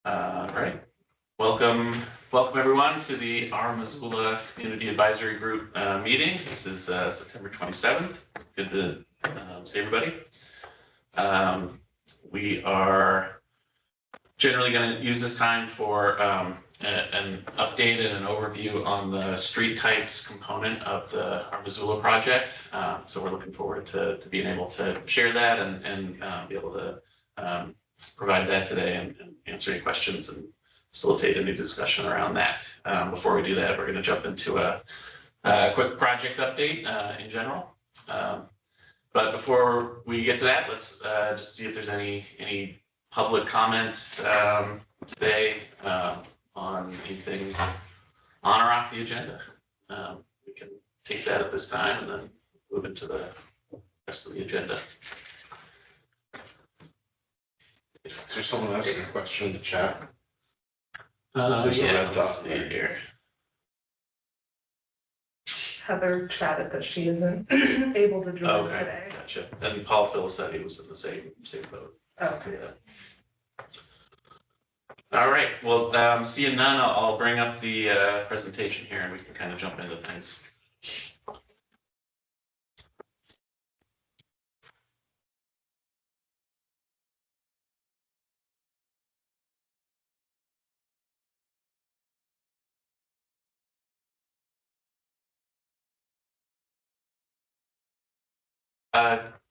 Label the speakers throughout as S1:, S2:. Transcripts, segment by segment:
S1: Right. Welcome everyone to the our Missoula Community Advisory Group meeting. This is September 27th. Good to see everybody. We are generally going to use this time for an update and an overview on the street types component of the our Missoula project. So we're looking forward to being able to share that and be able to provide that today and answer any questions and facilitate any discussion around that. Before we do that, we're going to jump into a quick project update in general. But before we get to that, let's just see if there's any public comment today on anything on or off the agenda. We can take that at this time and then move into the rest of the agenda.
S2: Is there someone asking a question in the chat?
S1: Yeah, let's see here.
S3: Heather chatted that she isn't able to join today.
S1: Gotcha. And Paul Phillips said he was in the same boat.
S3: Oh,
S1: yeah. All right. Well, seeing none, I'll bring up the presentation here, and we can kind of jump into things.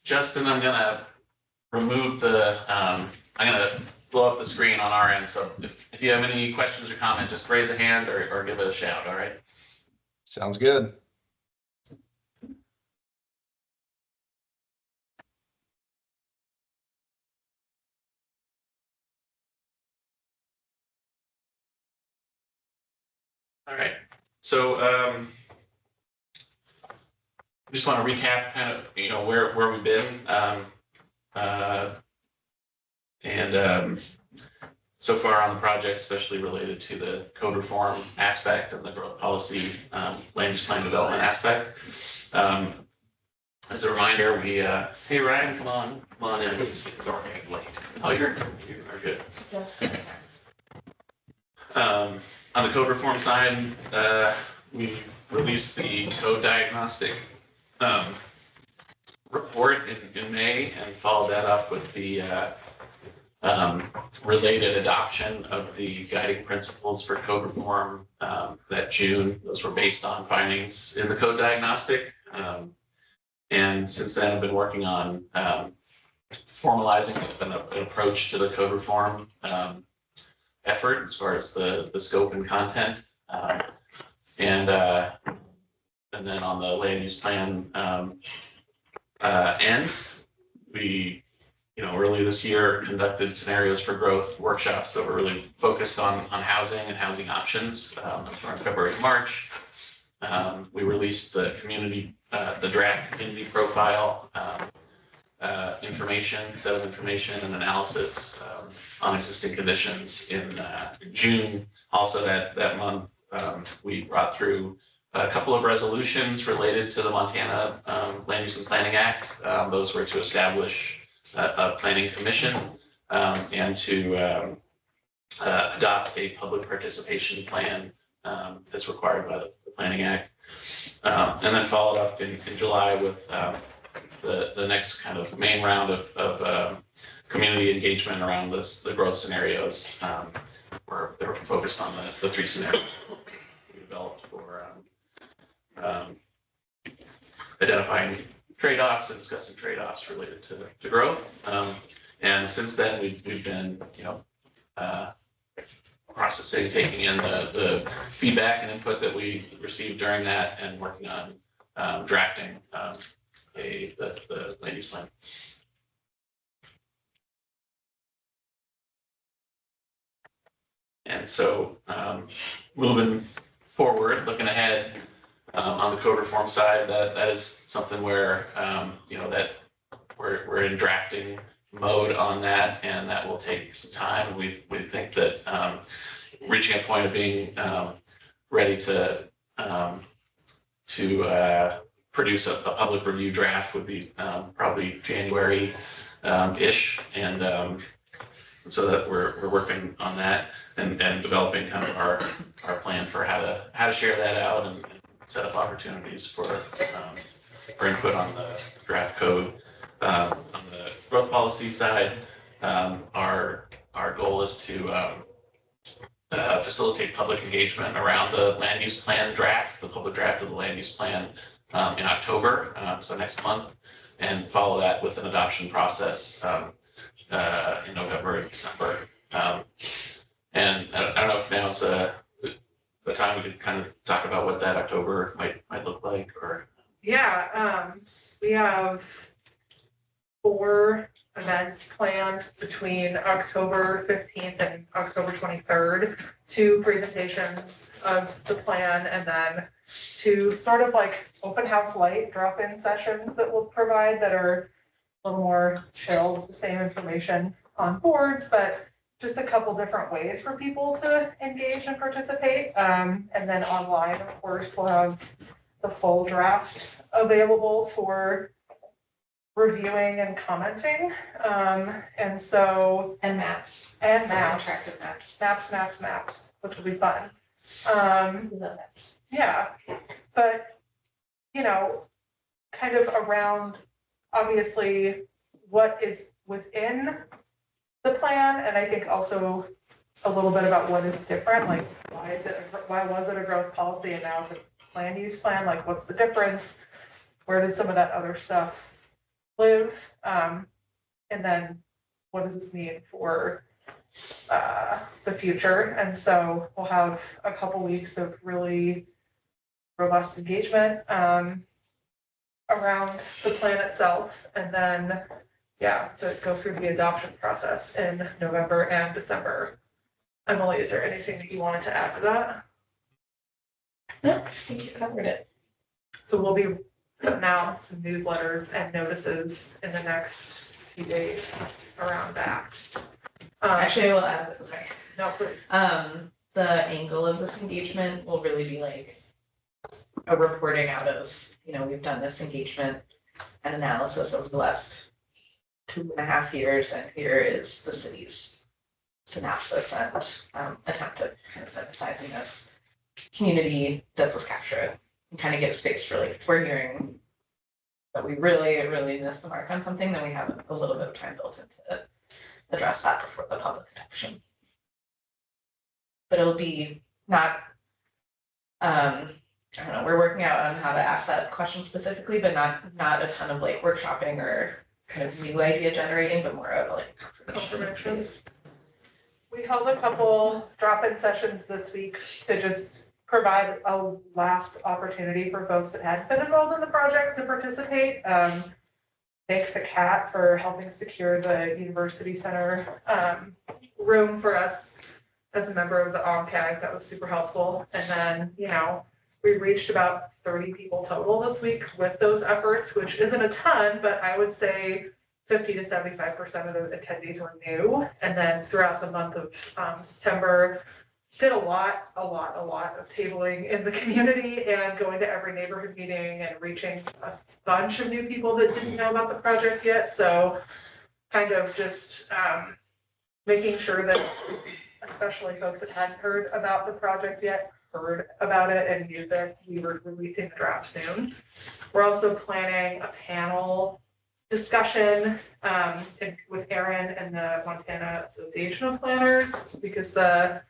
S1: Justin, I'm gonna remove the, I'm gonna blow up the screen on our end. So if you have any questions or comments, just raise a hand or give it a shout, all right?
S4: Sounds good.
S1: All right. So just want to recap kind of, where we've been. So far on the project, especially related to the code reform aspect and the growth policy, land use plan development aspect. As a reminder, we, hey Ryan, come on in. Oh, you're good.
S3: yes.
S1: On the code reform side, we released the code diagnostic report in May and followed that up with the related adoption of the guiding principles for code reform that June. Those were based on findings in the code diagnostic. And since then, I've been working on formalizing an approach to the code reform effort as far as the scope and content. And then on the land use plan end, we, early this year conducted scenarios for growth workshops that were really focused on housing and housing options. Around February, March, we released the draft community profile set of information and analysis on existing conditions in June. Also that month, we brought through a couple of resolutions related to the Montana Land Use and Planning Act. Those were to establish a planning commission and to adopt a public participation plan as required by the Planning Act. And then followed up in July with the next kind of main round of community engagement around the growth scenarios, where they were focused on the three scenarios we developed for identifying trade-offs and discussing trade-offs related to growth. And since then, we've been, processing, taking in the feedback and input that we received during that and working on drafting the land use plan. And so moving forward, looking ahead on the code reform side, that is something where, that we're in drafting mode on that, and that will take some time. We think that reaching a point of being ready to produce a public review draft would be probably January ish, and so that we're working on that and developing kind of our plan for how to share that out and set up opportunities for input on the draft code. On the growth policy side, our goal is to facilitate public engagement around the land use plan draft, the public draft of the land use plan in October, so next month, and follow that with an adoption process in November and December. And I don't know if now's the time we could kind of talk about what that October might look like, or.
S3: Yeah, we have 4 events planned between October 15th and October 23rd, 2 presentations of the plan, and then 2 sort of like open house light drop-in sessions that we'll provide that are a little more chill with the same information on boards, but just a couple different ways for people to engage and participate. And then online, of course, we'll have the full draft available for reviewing and commenting. And so.
S5: And maps.
S3: And maps.
S5: Interactive maps.
S3: Maps, which will be fun.
S5: We love maps.
S3: Yeah, but, you know, kind of around, obviously, what is within the plan, and I think also a little bit about what is different, like why was it a growth policy and now it's a land use plan, like what's the difference? Where does some of that other stuff live? And then what does this mean for the future? And so we'll have a couple weeks of really robust engagement around the plan itself, and then to go through the adoption process in November and December. Emily, is there anything that you wanted to add to that?
S5: No, I think you covered it.
S3: So we'll be putting out some newsletters and notices in the next few days around that.
S5: Actually, I will add, sorry.
S3: No, please.
S5: The angle of this engagement will really be like a reporting out of, we've done this engagement and analysis over the last 2.5 years, and here is the city's synopsis and attempt at kind of synthesizing this. Community, does this capture it? And kind of give space for like, if we're hearing that we really, really missed the mark on something, then we have a little bit of time built in to address that before the public adoption. But it'll be not, I don't know, we're working out on how to ask that question specifically, but not a ton of like workshopping or kind of new idea generating, but more of like confirmations.
S3: We held a couple drop-in sessions this week to just provide a last opportunity for folks that hadn't been involved in the project to participate. Thanks to Kat for helping secure the University Center room for us as a member of the OMCAG. That was super helpful. And then, we reached about 30 people total this week with those efforts, which isn't a ton, but I would say 50 to 75% of the attendees were new. And then throughout the month of September, did a lot of tabling in the community and going to every neighborhood meeting and reaching a bunch of new people that didn't know about the project yet. So kind of just making sure that especially folks that hadn't heard about the project yet heard about it and knew that we were releasing the draft soon. We're also planning a panel discussion with Erin and the Montana Association of Planners, because the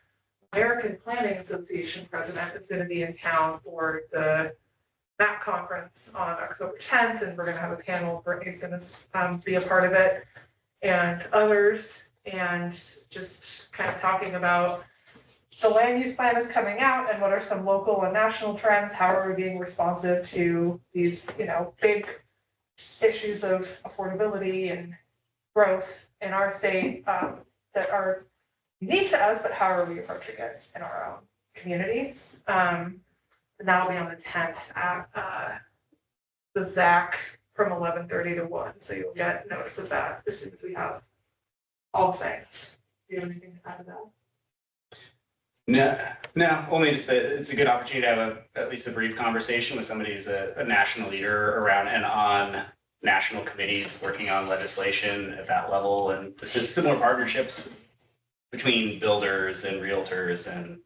S3: American Planning Association president is going to be in town for the MAP conference on October 10th, and we're going to have a panel. Brittany's going to be a part of it, and others, and just kind of talking about the land use plan is coming out and what are some local and national trends, how are we being responsive to these, big issues of affordability and growth in our state that are unique to us, but how are we approaching it in our own communities? And that'll be on the 10th at the ZAC from 11:30 to 1. So you'll get notice of that as soon as we have all things. Do you have anything to add to that?
S6: No, only just that it's a good opportunity to have at least a brief conversation with somebody who's a national leader around and on national committees working on legislation at that level and the similar partnerships between builders and realtors and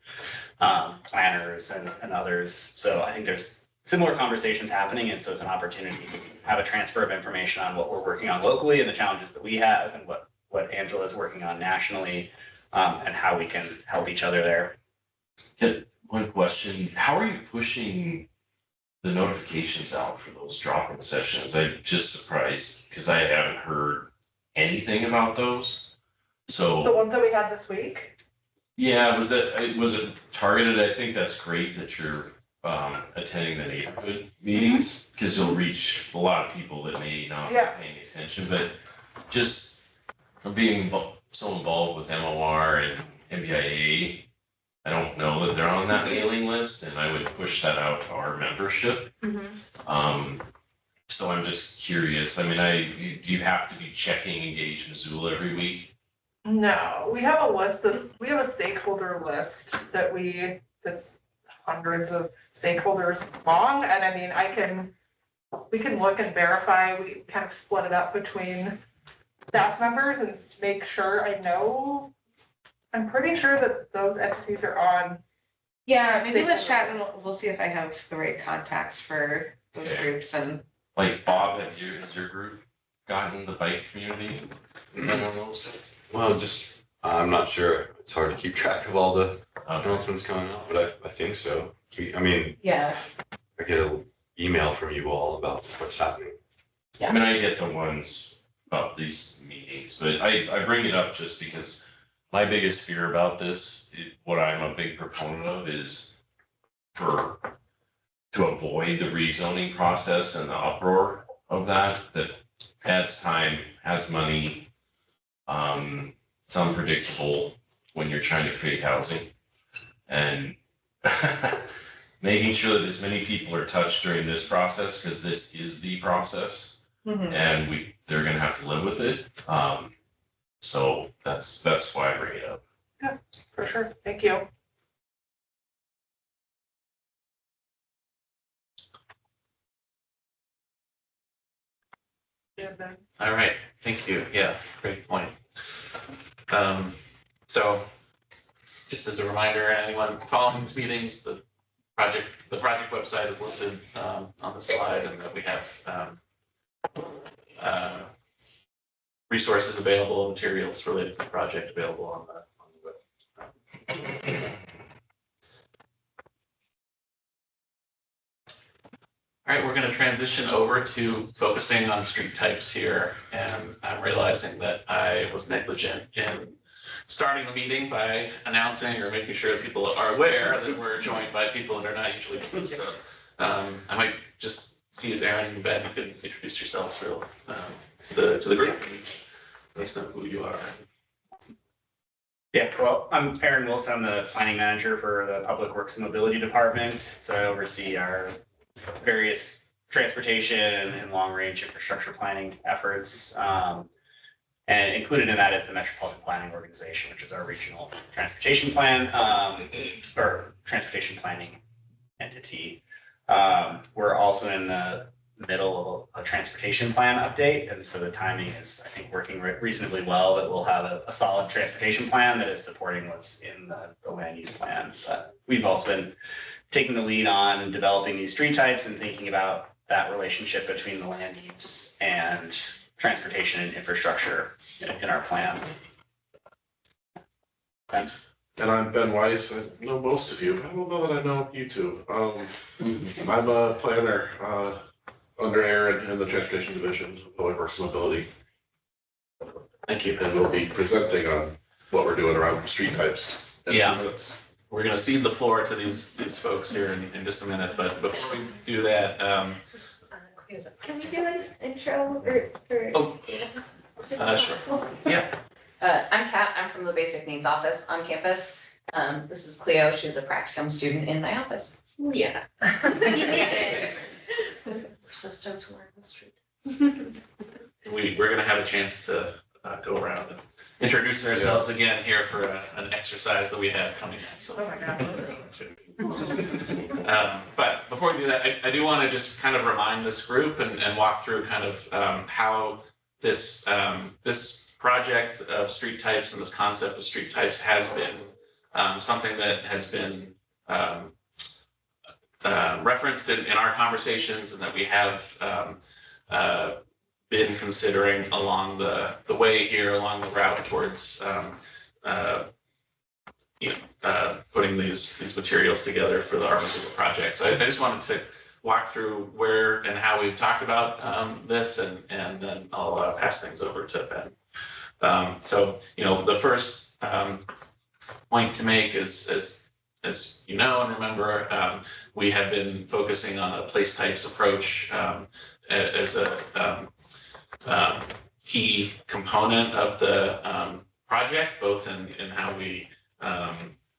S6: planners and others. So I think there's similar conversations happening, and so it's an opportunity to have a transfer of information on what we're working on locally and the challenges that we have and what Angela is working on nationally, and how we can help each other there.
S7: One question, how are you pushing the notifications out for those drop-in sessions? I'm just surprised because I haven't heard anything about those.
S3: The
S7: So,
S3: ones that we had this week.
S7: yeah, was it targeted? I think that's great that you're attending the neighborhood meetings because you'll reach a lot of people that may not be
S3: Yeah.
S7: paying attention, but just being so involved with MOR and MBIA, I don't know that they're on that mailing list, and I would push that out to our membership. So I'm just curious, I mean, do you have to be checking Engage Missoula every week?
S3: No, we have a list, we have a stakeholder list that's hundreds of stakeholders long, and I mean, we can look and verify, we kind of split it up between staff members and make sure I know. I'm pretty sure that those entities are on.
S5: Yeah, maybe let's chat and
S3: Stakeholder
S5: we'll see if I have the right contacts for those
S7: Okay.
S5: groups and.
S7: Like Bob, has your group gotten the bike community on those?
S2: Well, I'm not sure. It's hard to keep track of all the
S7: Okay.
S2: announcements coming out, but I think so. I mean,
S5: Yeah.
S2: I get an email from you all about what's happening.
S7: I mean, I get the ones about these meetings, but I bring it up just because my biggest fear about this, what I'm a big proponent of is to avoid the rezoning process and the uproar of that adds time, adds money. It's unpredictable when you're trying to create housing. And making sure that as many people are touched during this process, because this is the process, and they're gonna have to live with it. So that's why I bring it up.
S3: For sure, thank you. Yeah, Ben.
S1: All right, thank you. Yeah, great point. So just as a reminder, anyone following these meetings, the project website is listed on the slide, and that we have resources available, materials related to the project available on the web. All right, we're going to transition over to focusing on street types here, and I'm realizing that I was negligent in starting the meeting by announcing or making sure that people are aware that we're joined by people that are not usually with us. So I might just see if Aaron and Ben, you could introduce yourselves to the group. Let us know who you are.
S6: Yeah, well, I'm Aaron Wilson. I'm the planning manager for the Public Works and Mobility Department. So I oversee our various transportation and long-range infrastructure planning efforts. And included in that is the Metropolitan Planning Organization, which is our regional transportation plan, or transportation planning entity. We're also in the middle of a transportation plan update, and so the timing is, I think, working reasonably well, that we'll have a solid transportation plan that is supporting what's in the land use plan. But we've also been taking the lead on developing these street types and thinking about that relationship between the land use and transportation and infrastructure in our plan. Thanks.
S8: And I'm Ben Weiss. I know most of you. I don't know that I know you two. I'm a planner under Aaron in the Transportation Division, Public Works and Mobility.
S1: Thank you.
S8: And we'll be presenting on what we're doing around street types in a few
S1: Yeah.
S8: minutes.
S1: We're going to cede the floor to these folks here in just a minute, but before we do that,
S9: Can we do an intro or?
S1: Oh, sure. Yeah.
S9: I'm Kat, I'm from the Basic Needs Office on campus. This is Cleo, she's a practicum student in my office. Yeah. We're so stoked to learn the street.
S1: We're going to have a chance to go around and introducing ourselves again here for an exercise that we had coming up. So.
S3: Oh my God.
S1: But before we do that, I do want to just kind of remind this group and walk through kind of how this this project of street types and this concept of street types has been something that has been referenced in our conversations and that we have been considering along the way here, along the route towards putting these materials together for the Missoula project. So I just wanted to walk through where and how we've talked about this, and then I'll pass things over to Ben. So the first point to make is, as you know and remember, we have been focusing on a place types approach as a key component of the project, both in how we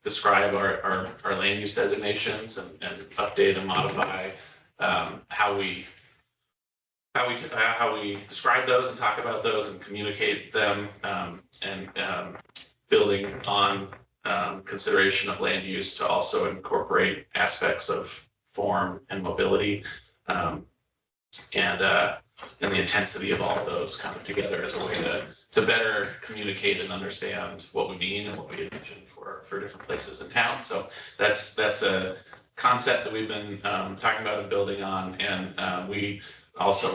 S1: describe our land use designations and update and modify how we describe those and talk about those and communicate them, and building on consideration of land use to also incorporate aspects of form and mobility, and the intensity of all of those kind of together as a way to better communicate and understand what we mean and what we envision for different places in town. So that's a concept that we've been talking about and building on, and we also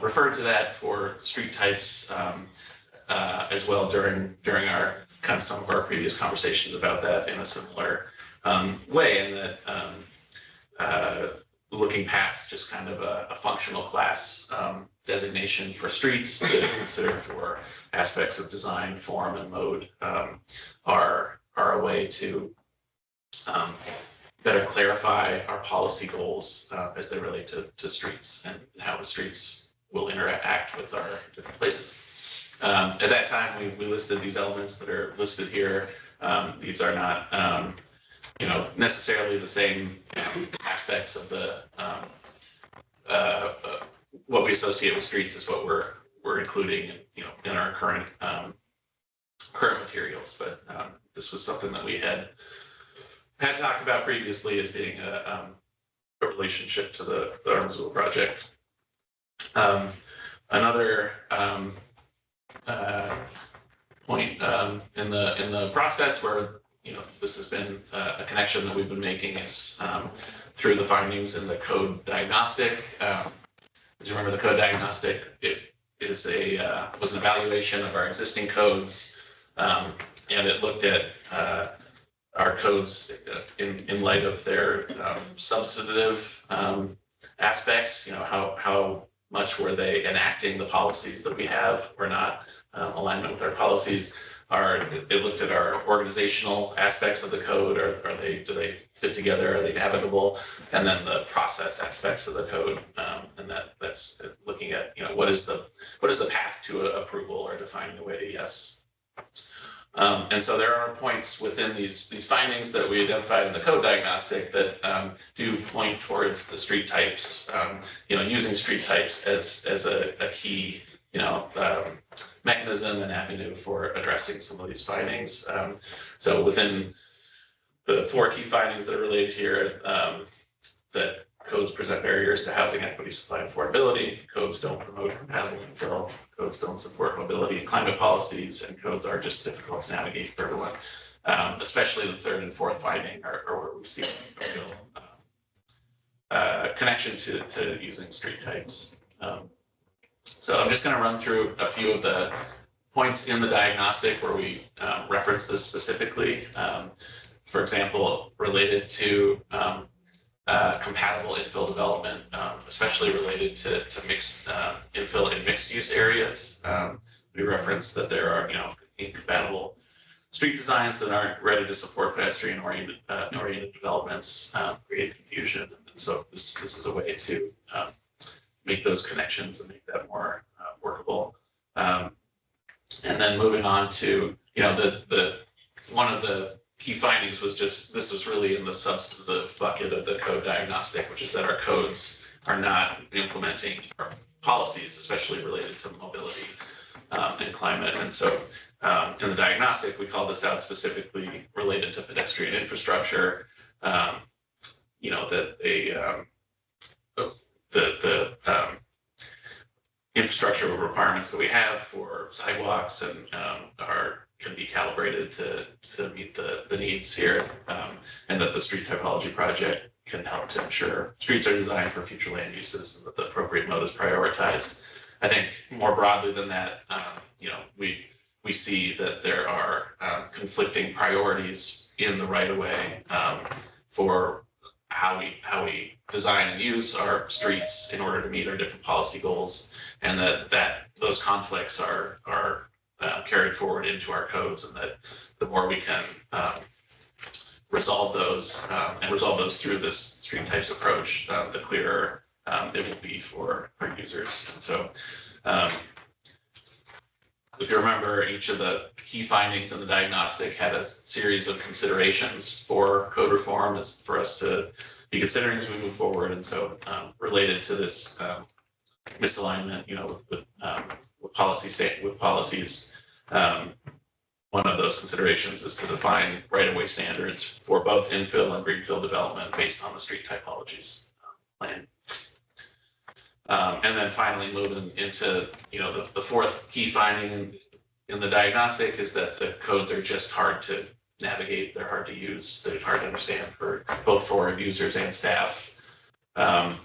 S1: refer to that for street types as well during our kind of some of our previous conversations about that in a similar way, and that looking past just kind of a functional class designation for streets to consider for aspects of design, form, and mode are a way to better clarify our policy goals as they relate to streets and how the streets will interact with our different places. At that time, we listed these elements that are listed here. These are not necessarily the same aspects of the what we associate with streets is what we're including in our current materials. But this was something that we had talked about previously as being a relationship to the Missoula project. Another point in the process where this has been a connection that we've been making is through the findings in the code diagnostic. As you remember, the code diagnostic, it is was an evaluation of our existing codes, and it looked at our codes in light of their substantive aspects. How much were they enacting the policies that we have or not, alignment with our policies. It looked at our organizational aspects of the code. Do they fit together? Are they navigable? And then the process aspects of the code, and that's looking at what is the path to approval or defining the way to yes. And so there are points within these findings that we identified in the code diagnostic that do point towards the street types, using street types as a key, mechanism and avenue for addressing some of these findings. So within the 4 key findings that are related here, that codes present barriers to housing equity, supply, and affordability. Codes don't promote compatible infill. Codes don't support mobility and climate policies, and codes are just difficult to navigate for everyone. Especially the 3rd and 4th finding are where we see a real connection to using street types. So I'm just going to run through a few of the points in the diagnostic where we reference this specifically. For example, related to compatible infill development, especially related to mixed infill in mixed use areas. We reference that there are incompatible street designs that aren't ready to support pedestrian oriented developments, create confusion. And so this is a way to make those connections and make that more workable. And then moving on to the one of the key findings was just this was really in the substantive bucket of the code diagnostic, which is that our codes are not implementing our policies, especially related to mobility and climate. And so in the diagnostic, we call this out specifically related to pedestrian infrastructure. That the infrastructure requirements that we have for sidewalks and can be calibrated to meet the needs here, and that the street typology project can help to ensure streets are designed for future land uses and that the appropriate mode is prioritized. I think more broadly than that, we see that there are conflicting priorities in the right of way for how we design and use our streets in order to meet our different policy goals, and that those conflicts are carried forward into our codes, and that the more we can resolve those through this street types approach, the clearer it will be for users. And so if you remember, each of the key findings in the diagnostic had a series of considerations for code reform as for us to be considering as we move forward. And so related to this misalignment, with policies, one of those considerations is to define right-of-way standards for both infill and greenfield development based on the street typologies plan. And then finally, moving into the fourth key finding in the diagnostic is that the codes are just hard to navigate. They're hard to use. They're hard to understand for both for users and staff. And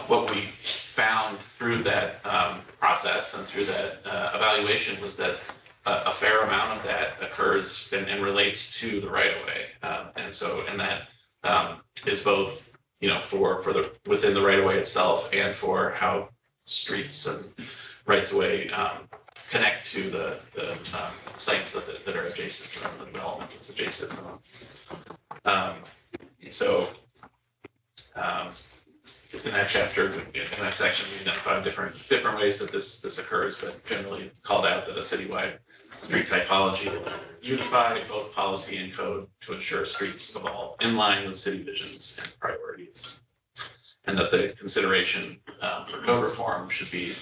S1: what we found through that process and through that evaluation was that a fair amount of that occurs and relates to the right of way. And that is both for the within the right of way itself and for how streets and rights of way connect to the sites that are adjacent to them, the development that's adjacent to them. So in that chapter, in that section, we identified different ways that this occurs, but generally called out that a citywide street typology will unify both policy and code to ensure streets evolve in line with city visions and priorities. And that the consideration for code reform should be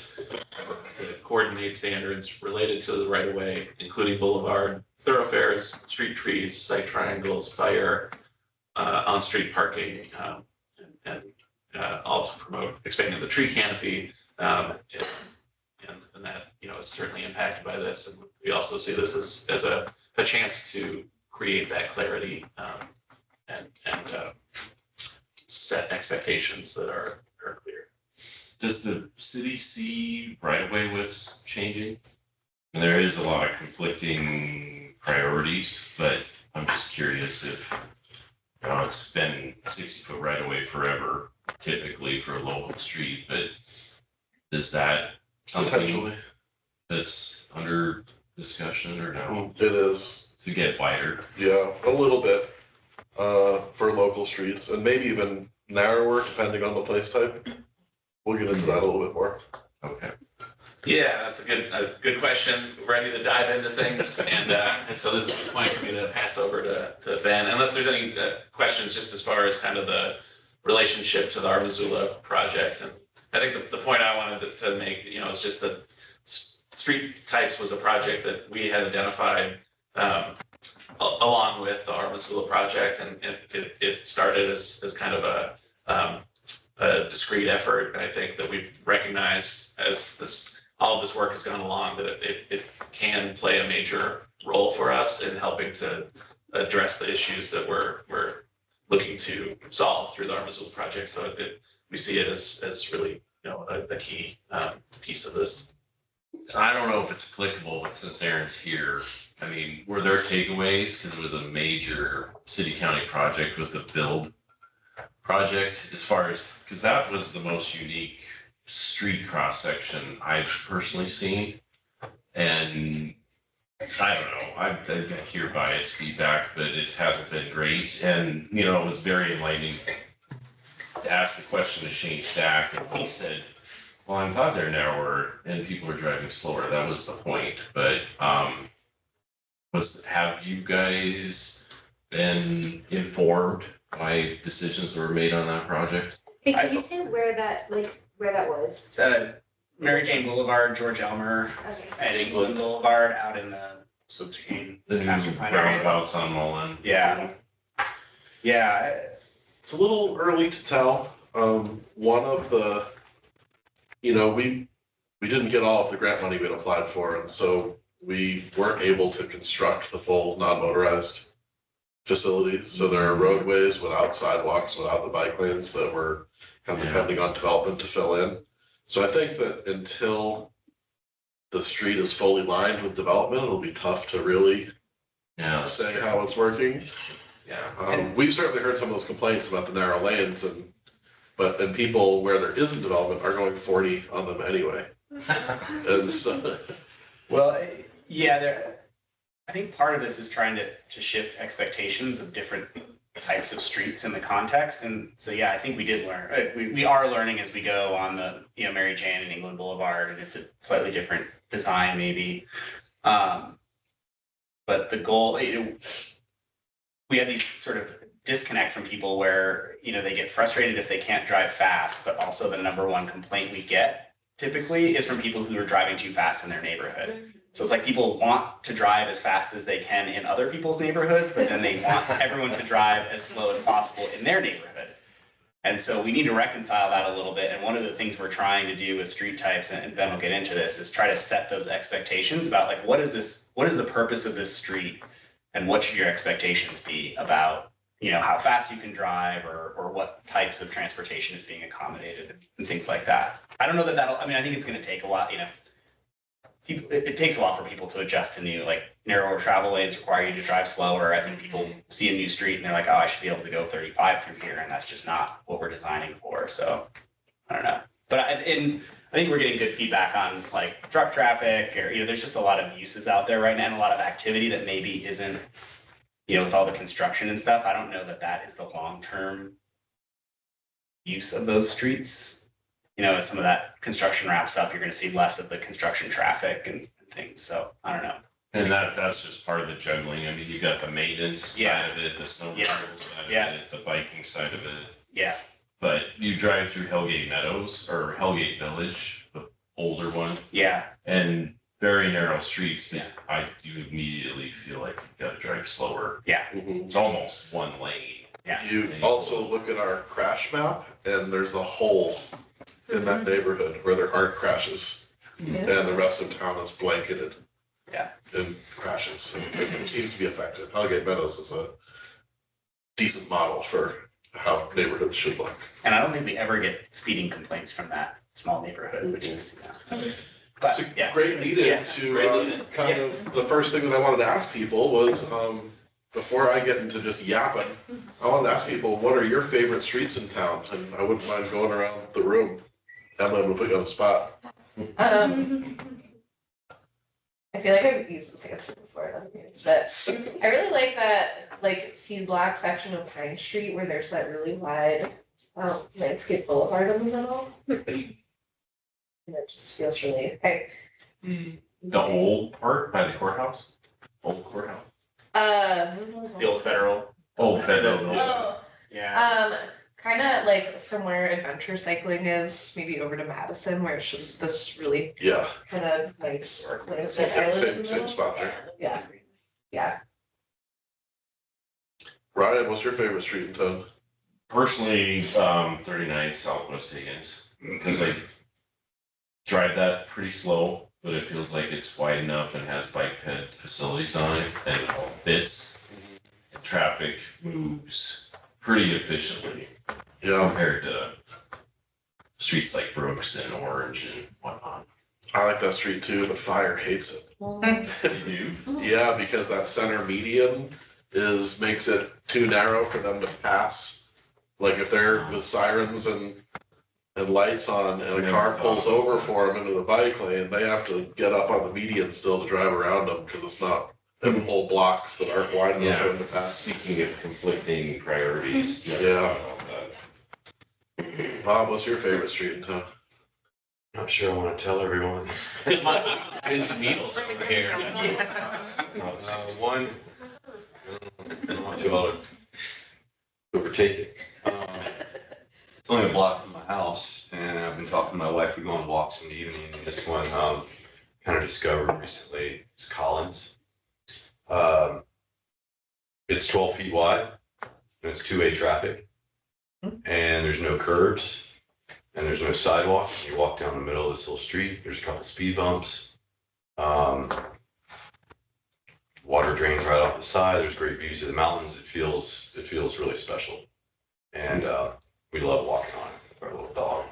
S1: to coordinate standards related to the right of way, including boulevard, thoroughfares, street trees, site triangles, fire, on-street parking, and also promote expanding the tree canopy. And that is certainly impacted by this. And we also see this as a chance to create that clarity and set expectations that are clear.
S7: Does the city see right-of-way widths changing? And there is a lot of conflicting priorities, but I'm just curious if, it's been 60-foot right-of-way forever, typically for a local street, but is that something
S8: Potentially,
S7: that's under discussion or no?
S8: it is,
S7: To get wider?
S8: yeah, a little bit for local streets and maybe even narrower depending on the place type. We'll get into that a little bit more.
S7: Okay.
S1: Yeah, that's a good question. Ready to dive into things, and so this is the point for me to pass over to Ben, unless there's any questions just as far as kind of the relationship to our Missoula project. And I think the point I wanted to make, is just that street types was a project that we had identified along with our Missoula project, and it started as kind of a discrete effort. And I think that we've recognized as all of this work has gone along that it can play a major role for us in helping to address the issues that we're looking to solve through the Missoula project. So we see it as really a key piece of this.
S7: I don't know if it's applicable, but since Aaron's here, I mean, were there takeaways? Because it was a major city-county project with the build project as far as, because that was the most unique street cross-section I've personally seen. And I don't know, I hear biased feedback, but it hasn't been great. And, it was very enlightening to ask the question to Shane Stack, and he said, well, I thought they're narrower and people are driving slower. That was the point. But have you guys been informed by decisions that were made on that project?
S10: Hey, can you say where that was?
S6: It's Mary Jane Boulevard, George Elmer, and England Boulevard out in the Subterranean
S7: The new
S6: master plan area.
S7: roundabouts on Mullen.
S6: Yeah. Yeah,
S8: It's a little early to tell. One of the, we didn't get all of the grant money we'd applied for, and so we weren't able to construct the full non-motorized facilities. So there are roadways without sidewalks, without the bike lanes that were kind of depending on development to fill in. So I think that until the street is fully lined with development, it'll be tough to really
S7: Yeah.
S8: say how it's working.
S7: Yeah.
S8: We've certainly heard some of those complaints about the narrow lanes and people where there isn't development are going 40 on them anyway. And so,
S6: well, yeah, I think part of this is trying to shift expectations of different types of streets in the context. And so, yeah, I think we did learn, we are learning as we go on the, Mary Jane and England Boulevard, and it's a slightly different design maybe. But the goal, we had these sort of disconnect from people where, they get frustrated if they can't drive fast, but also the number one complaint we get typically is from people who are driving too fast in their neighborhood. So it's like people want to drive as fast as they can in other people's neighborhoods, but then they want everyone to drive as slow as possible in their neighborhood. And so we need to reconcile that a little bit. And one of the things we're trying to do with street types, and Ben will get into this, is try to set those expectations about like, what is the purpose of this street? And what should your expectations be about, how fast you can drive or what types of transportation is being accommodated and things like that. I don't know I think it's going to take a while, it takes a while for people to adjust to new, like narrower travel lanes require you to drive slower. I think people see a new street and they're like, oh, I should be able to go 35 through here. And that's just not what we're designing for. So I don't know. But I think we're getting good feedback on like truck traffic or, there's just a lot of uses out there right now and a lot of activity that maybe isn't, with all the construction and stuff. I don't know that is the long-term use of those streets. As some of that construction wraps up, you're going to see less of the construction traffic and things. So I don't know.
S7: And that's just part of the juggling. I mean, you got the maintenance side of it, the snow removal side of it, the biking side of it.
S6: Yeah.
S7: But you drive through Hellgate Meadows or Hellgate Village, the older one,
S6: Yeah.
S7: and very narrow streets that you immediately feel like you've got to drive slower.
S6: Yeah.
S7: It's almost one lane.
S6: Yeah.
S8: you also look at our crash map and there's a hole in that neighborhood where there aren't crashes. And the rest of town is blanketed. In crashes. And it seems to be effective. Hellgate Meadows is a decent model for how neighborhoods should look.
S6: And I don't think we ever get speeding complaints from that small neighborhood, which is, but
S8: It's a
S6: yeah.
S8: great lead-in to kind of, the first thing that I wanted to ask people was, before I get into just yapping, I wanted to ask people, what are your favorite streets in town? And I wouldn't mind going around the room. Emily, I'm gonna put you on the spot.
S5: I feel like I've used this answer before in other meetings, but I really like that few block section of Pine Street where there's that really wide landscape boulevard in the middle. And it just feels really
S7: The old part by the courthouse? Old courthouse?
S6: The old federal.
S7: Old federal.
S5: Oh,
S6: Yeah.
S5: kind of like from where adventure cycling is, maybe over to Madison, where it's just this really
S8: Yeah,
S5: kind of nice landscape.
S8: Yeah,
S5: island in
S8: same-
S5: the
S8: same
S5: middle.
S8: spot there.
S5: Yeah, yeah.
S8: Ryan, what's your favorite street in town?
S7: Personally, 39 Southwest Higgins, because I drive that pretty slow, but it feels like it's wide enough and has bike ped facilities on it and it all fits. And traffic moves pretty efficiently
S8: Yeah,
S7: compared to streets like Brooks and Orange and whatnot.
S8: I like that street too. The fire hates it.
S7: They do.
S8: Yeah, because that center median makes it too narrow for them to pass. Like if they're with sirens and lights on and a car pulls over for them into the bike lane, they have to get up on the median still to drive around them because it's not them whole blocks that aren't wide enough for them to pass.
S7: Speaking of conflicting priorities.
S8: Yeah. Bob, what's your favorite street in town?
S2: Not sure I want to tell everyone.
S1: Pins and needles over here.
S2: One, I don't want to overtake it.
S10: It's only a block from my house, and I've been talking to my wife. We go on walks in the evening, and this one, kind of discovered recently. It's Collins. It's 12 feet wide, and it's two-way traffic, and there's no curbs, and there's no sidewalk. You walk down the middle of this little street. There's a couple speed bumps. Water drains right off the side. There's great views of the mountains. It feels really special, and we love walking on it with our little dog.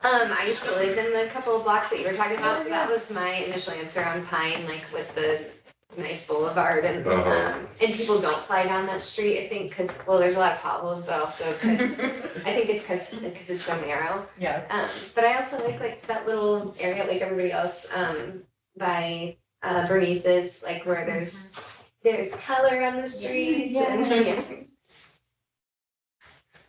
S11: I used to live in the couple of blocks that you were talking about, so that was my initial answer on Pine, like with the nice boulevard and people don't fly down that street, I think, because, well, there's a lot of potholes, but also because, I think it's because it's so narrow.
S5: Yeah.
S11: But I also like that little area, like everybody else, by Bernice's, like where there's color on the streets and, yeah.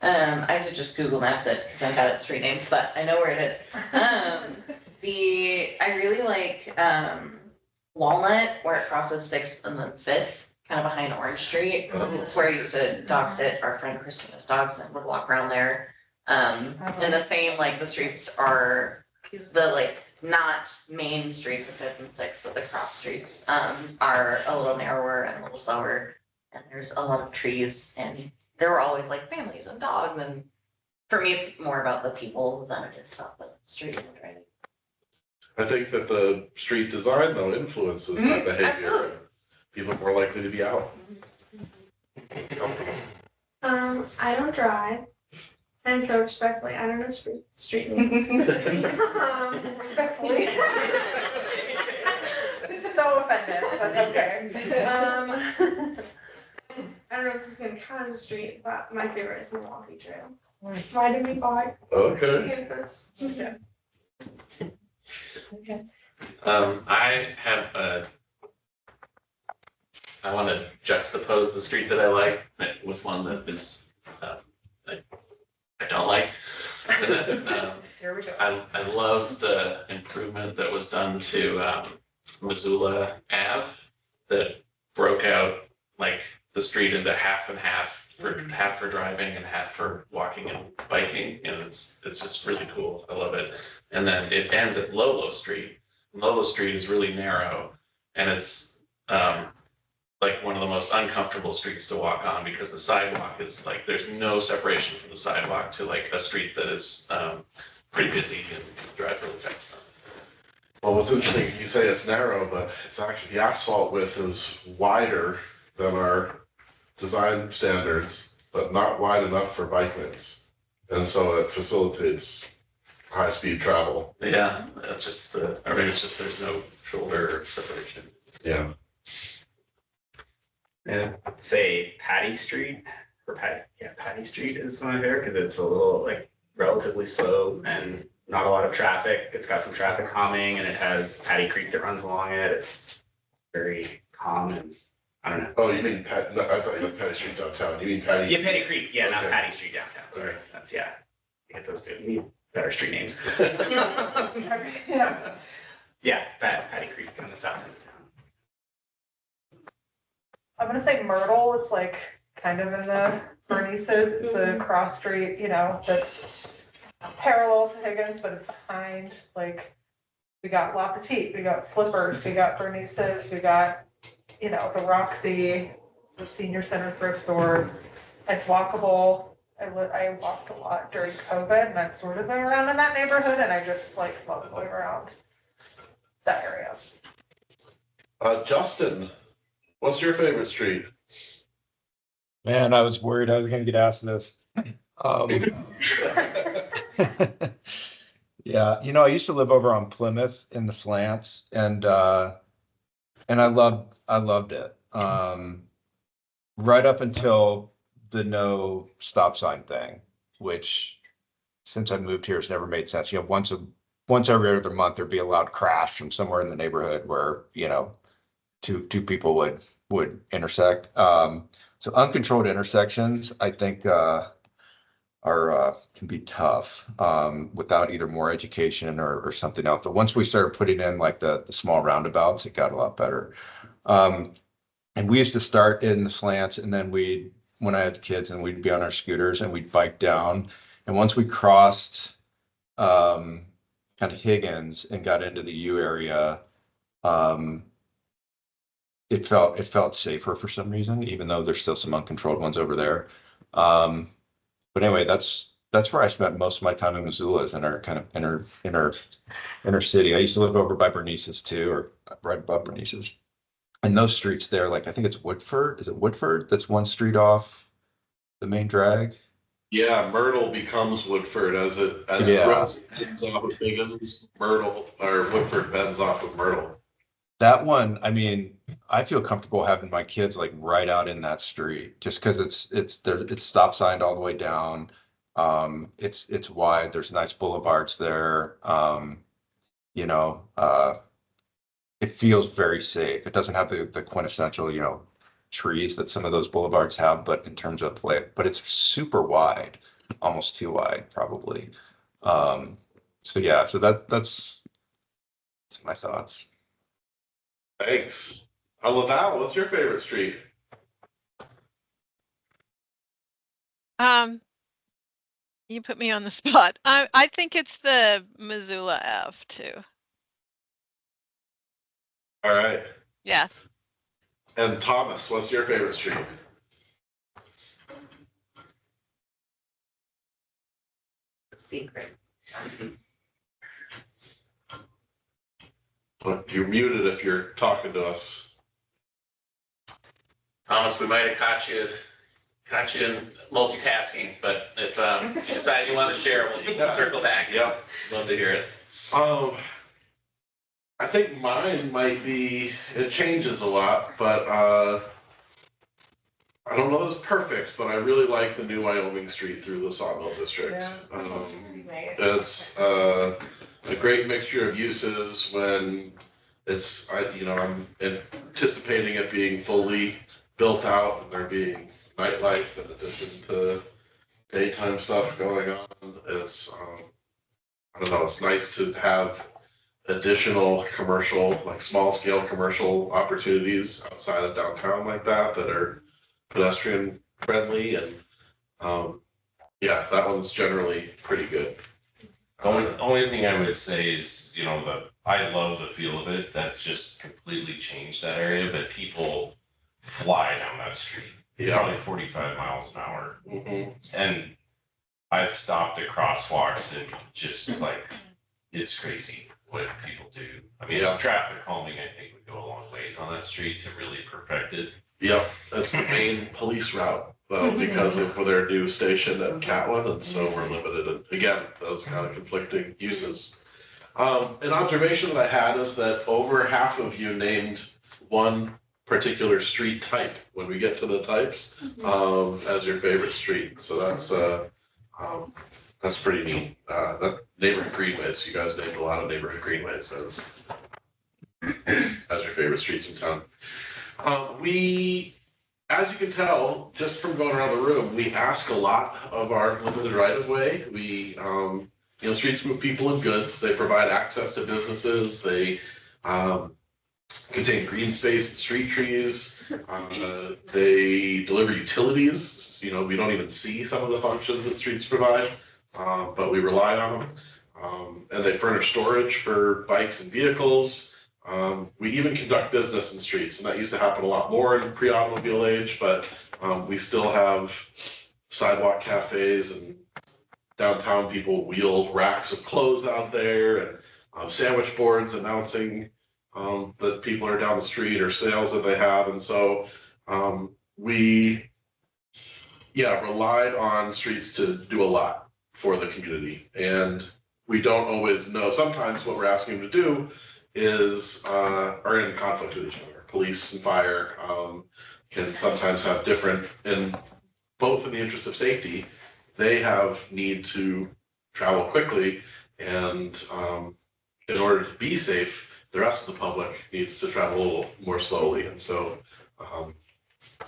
S9: I had to just Google Maps it because I'm bad at street names, but I know where it is. I really like Walnut, where it crosses 6th and then 5th, kind of behind Orange Street. That's where I used to dog sit our friend Christina's dogs and would walk around there. And the same, like the streets are the like not main streets of 5th and 6th, but the cross streets are a little narrower and a little slower. And there's a lot of trees, and there were always like families and dogs, and for me, it's more about the people than it is about the street and driving.
S8: I think that the street design though influences that behavior.
S9: Absolutely.
S8: People are more likely to be out.
S12: I don't drive, and so respectfully, I don't know street names.
S3: Respectfully. So offended, but okay.
S12: I don't know if this is gonna count as a street, but my favorite is Milwaukee Trail. Why did we buy
S8: Okay.
S12: campus? Okay.
S1: I want to juxtapose the street that I like with one that is, I don't like. And that's,
S3: Here we go.
S1: I love the improvement that was done to Missoula Ave that broke out like the street into half and half for driving and half for walking and biking, and it's just really cool. I love it. And then it ends at Lolo Street. And Lolo Street is really narrow, and it's like one of the most uncomfortable streets to walk on because the sidewalk is like there's no separation from the sidewalk to like a street that is pretty busy and drive really fast on.
S8: Well, what's interesting, you say it's narrow, but it's actually, the asphalt width is wider than our design standards, but not wide enough for bike lanes. And so it facilitates high-speed travel.
S1: Yeah, that's just or maybe it's just there's no shoulder separation.
S8: Yeah.
S6: Yeah, say Patty Street or Patty Street is my favorite because it's a little like relatively slow and not a lot of traffic. It's got some traffic calming, and it has Patty Creek that runs along it. It's very calm, and I don't know.
S8: Oh, you mean Patty? No, I thought you meant Patty Street downtown. You mean Patty?
S6: Yeah, Patty Creek. Yeah, not
S8: Okay.
S6: Patty Street downtown. Sorry,
S8: Okay.
S6: that's yeah. You get those two. You need better street names.
S3: Yeah.
S6: Yeah, Patty Creek on the south end of town.
S3: I'm gonna say Myrtle, it's like kind of in the Bernice's, it's the cross street, that's parallel to Higgins, but it's behind, like, we got La Petite, we got Flippers, we got Bernice's, we got, the Roxy, the senior center thrift store. It's walkable. I walked a lot during COVID, and I've sort of been around in that neighborhood, and I just like love going around that area.
S8: Justin, what's your favorite street?
S4: Man, I was worried I was gonna get asked this. Yeah, I used to live over on Plymouth in the slants, and I loved it. Right up until the no stop sign thing, which since I moved here has never made sense. Once every other month there'd be a loud crash from somewhere in the neighborhood where, two people would intersect. So uncontrolled intersections, I think, can be tough without either more education or something else. But once we started putting in like the small roundabouts, it got a lot better. And we used to start in the slants, and then when I had kids and we'd be on our scooters and we'd bike down. And once we crossed kind of Higgins and got into the U area, it felt safer for some reason, even though there's still some uncontrolled ones over there. But anyway, that's where I spent most of my time in Missoula, is in our kind of inner city. I used to live over by Bernice's too, or right above Bernice's. And those streets there, like I think it's Woodford. Is it Woodford? That's one street off the main drag.
S8: Yeah, Myrtle becomes Woodford as it
S4: Yeah.
S8: bends off of Higgins, Myrtle, or Woodford bends off of Myrtle.
S4: That one, I mean, I feel comfortable having my kids like right out in that street, just because it's stop signed all the way down. It's wide. There's nice boulevards there. You know, it feels very safe. It doesn't have the quintessential, you know, trees that some of those boulevards have, but in terms of like, but it's super wide, almost too wide, probably. So yeah, so that's my thoughts.
S8: Thanks. Laval, what's your favorite street?
S13: You put me on the spot. I think it's the Missoula Ave too.
S8: All right.
S13: Yeah.
S8: And Thomas, what's your favorite street?
S9: Secret.
S8: You're muted if you're talking to us.
S1: Thomas, we might have caught you in multitasking, but if you decide you want to share, you can circle back.
S8: Yeah.
S1: Love to hear it.
S8: I think mine might be, it changes a lot, but I don't know that it's perfect, but I really like the new Wyoming Street through the Sawmill District.
S3: Yeah.
S8: It's a great mixture of uses when I'm anticipating it being fully built out and there being nightlife in addition to daytime stuff going on. It's, I don't know, it's nice to have additional commercial, like small scale commercial opportunities outside of downtown like that are pedestrian friendly, and yeah, that one's generally pretty good.
S7: Only thing I would say is, you know, I love the feel of it. That just completely changed that area, but people fly down that street.
S8: Yeah.
S7: Probably 45 miles an hour.
S8: Mm-hmm.
S7: And I've stopped at crosswalks and just like, it's crazy what people do. I mean, some traffic calming, I think, would go a long ways on that street to really perfect it.
S8: Yep, that's the main police route, though, because of their new station at Catlin, and so we're limited. And again, those kind of conflicting uses. An observation that I had is that over half of you named one particular street type when we get to the types as your favorite street. So that's pretty neat. That neighborhood greenways, you guys named a lot of neighborhood greenways as your favorite streets in town. We, as you can tell, just from going around the room, we ask a lot of our limited right of way. We, streets move people and goods. They provide access to businesses. They contain green space and street trees. They deliver utilities. You know, we don't even see some of the functions that streets provide, but we rely on them. And they furnish storage for bikes and vehicles. We even conduct business in streets, and that used to happen a lot more in pre-automobile age, but we still have sidewalk cafes, and downtown people wheel racks of clothes out there, and sandwich boards announcing that people are down the street or sales that they have. And so we relied on streets to do a lot for the community, and we don't always know. Sometimes what we're asking them to do are in conflict with each other. Police and fire can sometimes have different, and both in the interest of safety, they have need to travel quickly, and in order to be safe, the rest of the public needs to travel a little more slowly. And so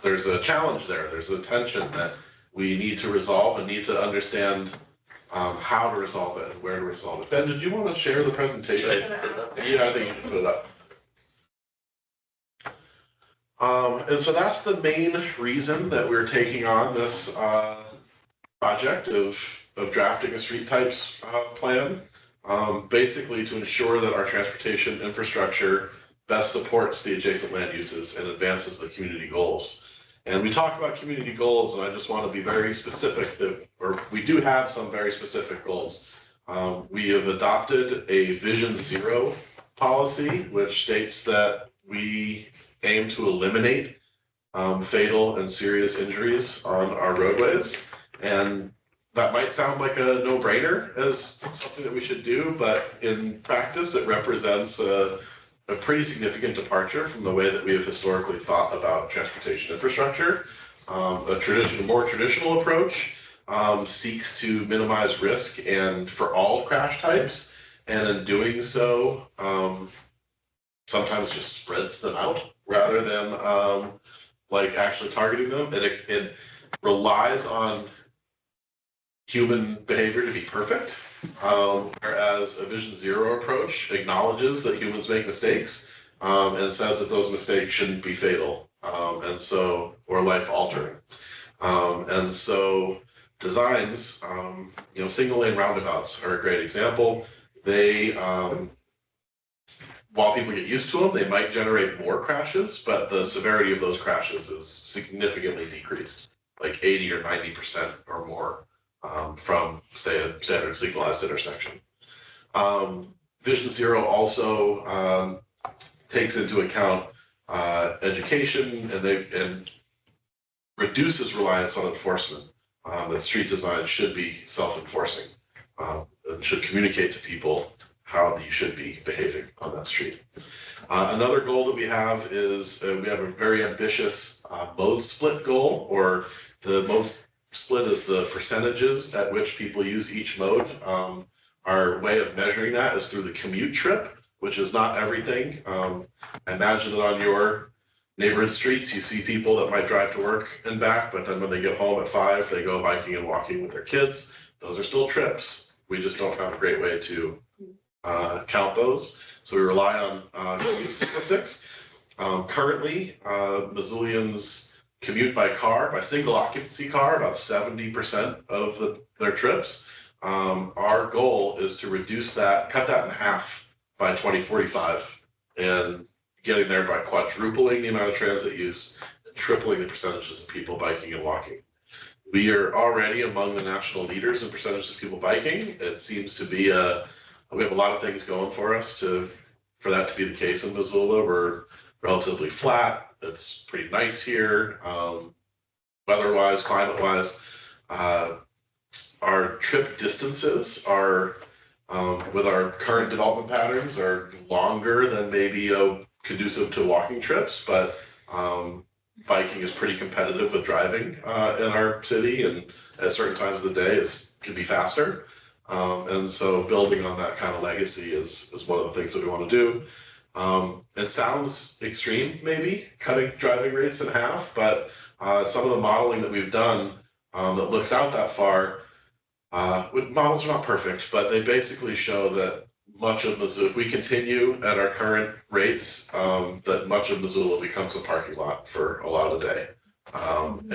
S8: there's a challenge there. There's a tension that we need to resolve and need to understand how to resolve it and where to resolve it. Ben, did you want to share the presentation? Yeah, I think you should put it up. And so that's the main reason that we're taking on this project of drafting a street types plan. Basically to ensure that our transportation infrastructure best supports the adjacent land uses and advances the community goals. And we talk about community goals, and I just want to be very specific that, or we do have some very specific goals. We have adopted a Vision Zero policy, which states that we aim to eliminate fatal and serious injuries on our roadways. And that might sound like a no-brainer as something that we should do, but in practice, it represents a pretty significant departure from the way that we have historically thought about transportation infrastructure. A more traditional approach seeks to minimize risk and for all crash types, and in doing so, sometimes just spreads them out rather than like actually targeting them. And it relies on human behavior to be perfect, whereas a Vision Zero approach acknowledges that humans make mistakes and says that those mistakes shouldn't be fatal, and so or life altering. And so designs, single lane roundabouts are a great example. They while people get used to them, they might generate more crashes, but the severity of those crashes is significantly decreased, like 80 or 90% or more. From, say, a standard signalized intersection. Vision Zero also takes into account education and reduces reliance on enforcement. That street design should be self-enforcing and should communicate to people how you should be behaving on that street. Another goal that we have is we have a very ambitious mode split goal, or the mode split is the percentages at which people use each mode. Our way of measuring that is through the commute trip, which is not everything. Imagine that on your neighborhood streets, you see people that might drive to work and back, but then when they get home at 5, they go biking and walking with their kids. Those are still trips. We just don't have a great way to count those. So we rely on commute statistics. Currently, Missoulians commute by single occupancy car, about 70% of their trips. Our goal is to cut that in half by 2045, and getting there by quadrupling the amount of transit use and tripling the percentages of people biking and walking. We are already among the national leaders in percentages of people biking. It seems to be we have a lot of things going for us for that to be the case in Missoula. We're relatively flat. It's pretty nice here, weather-wise, climate-wise. Our trip distances are, with our current development patterns, are longer than maybe conducive to walking trips, but biking is pretty competitive with driving in our city, and at certain times of the day can be faster. And so building on that kind of legacy is one of the things that we want to do. It sounds extreme, maybe, cutting driving rates in half, but some of the modeling that we've done that looks out that far, models are not perfect, but they basically show that much of Missoula, if we continue at our current rates, that much of Missoula becomes a parking lot for a lot of the day. And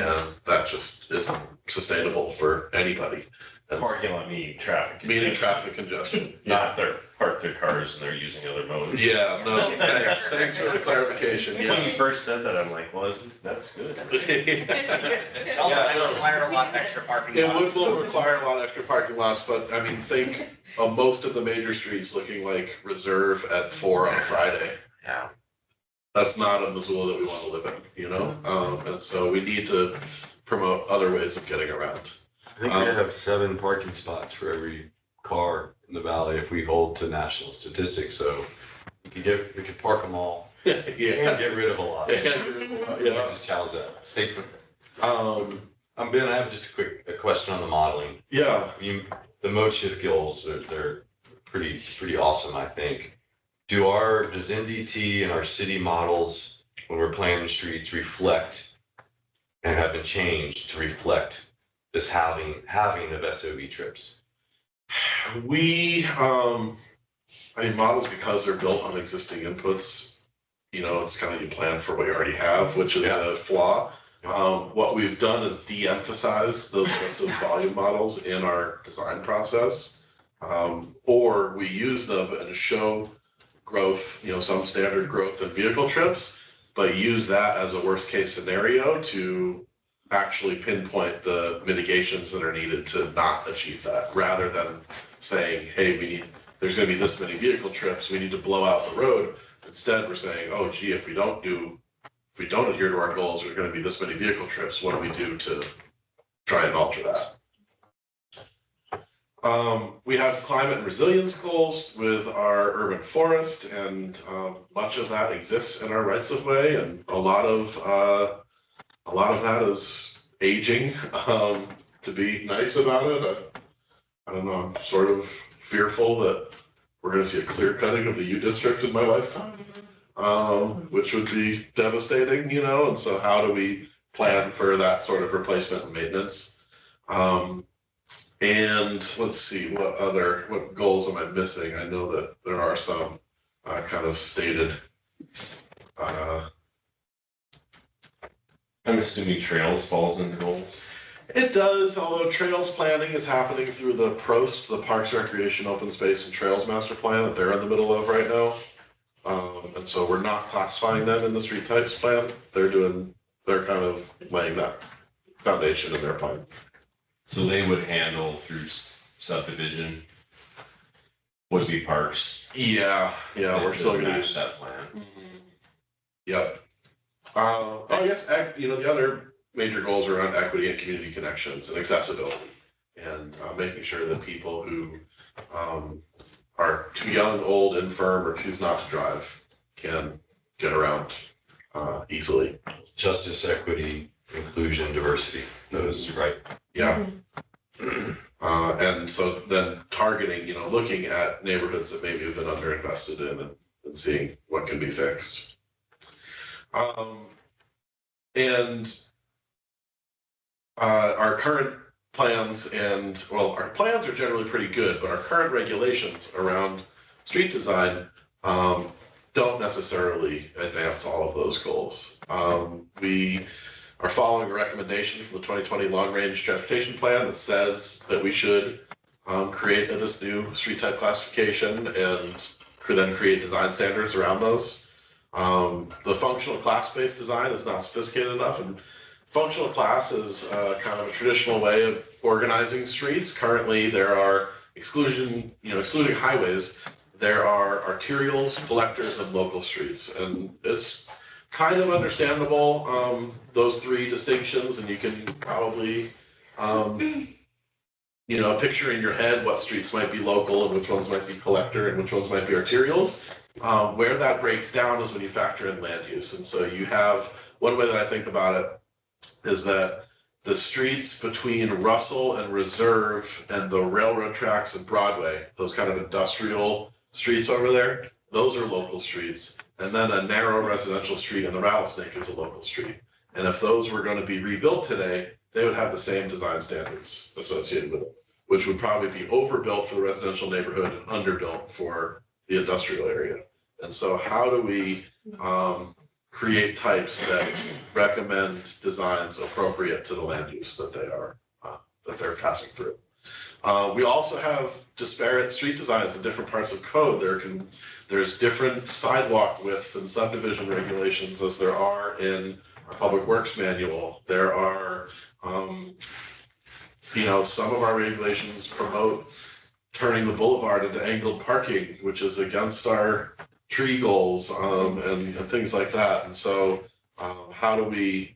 S8: that just isn't sustainable for anybody.
S7: Parking lot meaning traffic.
S8: Meaning traffic congestion.
S7: Not they're parked their cars and they're using other modes.
S8: Yeah, no, thanks for the clarification,
S7: When
S8: yeah.
S7: you first said that, I'm like, well, that's good.
S6: It also might require a lot of extra parking
S8: It
S6: lots.
S8: will require a lot of extra parking lots, but I mean, think of most of the major streets looking like Reserve at 4 on a Friday.
S7: Yeah.
S8: That's not a Missoula that we want to live in, and so we need to promote other ways of getting around.
S10: I think we have 7 parking spots for every car in the valley if we hold to national statistics, so we could park them all.
S8: Yeah.
S10: And get rid of a lot.
S8: Yeah.
S10: Just challenge that. Ben, I have just a question on the modeling.
S8: Yeah.
S10: The mode shift goals, they're pretty awesome, I think. Does NDT and our city models, when we're planning the streets, reflect and have been changed to reflect this having of SOV trips?
S8: Models, because they're built on existing inputs, you know, it's kind of you plan for what you already have, which is a flaw. What we've done is de-emphasize those sorts of volume models in our design process. Or we use them and show growth, you know, some standard growth in vehicle trips, but use that as a worst case scenario to actually pinpoint the mitigations that are needed to not achieve that, rather than saying, hey, there's gonna be this many vehicle trips, we need to blow out the road. Instead, we're saying, oh gee, if we don't adhere to our goals, there's gonna be this many vehicle trips, what do we do to try and alter that? We have climate and resilience goals with our urban forest, and much of that exists in our rights of way, and a lot of that is aging. To be nice about it, I don't know, I'm sort of fearful that we're gonna see a clear cutting of the U district in my lifetime, which would be devastating, you know, and so how do we plan for that sort of replacement and maintenance? And let's see, what goals am I missing? I know that there are some kind of stated.
S7: I'm assuming trails falls into goals.
S8: It does, although trails planning is happening through the PROST, the Parks, Recreation, Open Space and Trails Master Plan that they're in the middle of right now. And so we're not classifying them in the street types plan. They're kind of laying that foundation in their plan.
S7: So they would handle through subdivision, would be parks.
S8: Yeah, we're still gonna do
S7: match that plan.
S8: Yep. I guess, you know, the other major goals are around equity and community connections and accessibility, and making sure that people who are too young, old, infirm, or choose not to drive can get around easily.
S10: Justice, equity, inclusion, diversity, those, right?
S8: Yeah. And so then targeting, you know, looking at neighborhoods that maybe have been underinvested in and seeing what can be fixed. And our current plans our plans are generally pretty good, but our current regulations around street design don't necessarily advance all of those goals. We are following a recommendation from the 2020 Long Range Transportation Plan that says that we should create this new street type classification and then create design standards around those. The functional class-based design is not sophisticated enough, and functional class is kind of a traditional way of organizing streets. Currently, there are excluding highways, there are arterials, collectors, and local streets, and it's kind of understandable, those three distinctions, and you can probably, picture in your head what streets might be local and which ones might be collector and which ones might be arterials. Where that breaks down is when you factor in land use. And so you have, one way that I think about it is that the streets between Russell and Reserve and the railroad tracks and Broadway, those kind of industrial streets over there, those are local streets. And then a narrow residential street in the Rattlesnake is a local street. And if those were going to be rebuilt today, they would have the same design standards associated with it, which would probably be overbuilt for the residential neighborhood and underbuilt for the industrial area. And so how do we create types that recommend designs appropriate to the land use that they're passing through? We also have disparate street designs in different parts of code. There's different sidewalk widths and subdivision regulations as there are in our public works manual. There are, some of our regulations promote turning the boulevard into angled parking, which is against our tree goals, and things like that. And so how do we,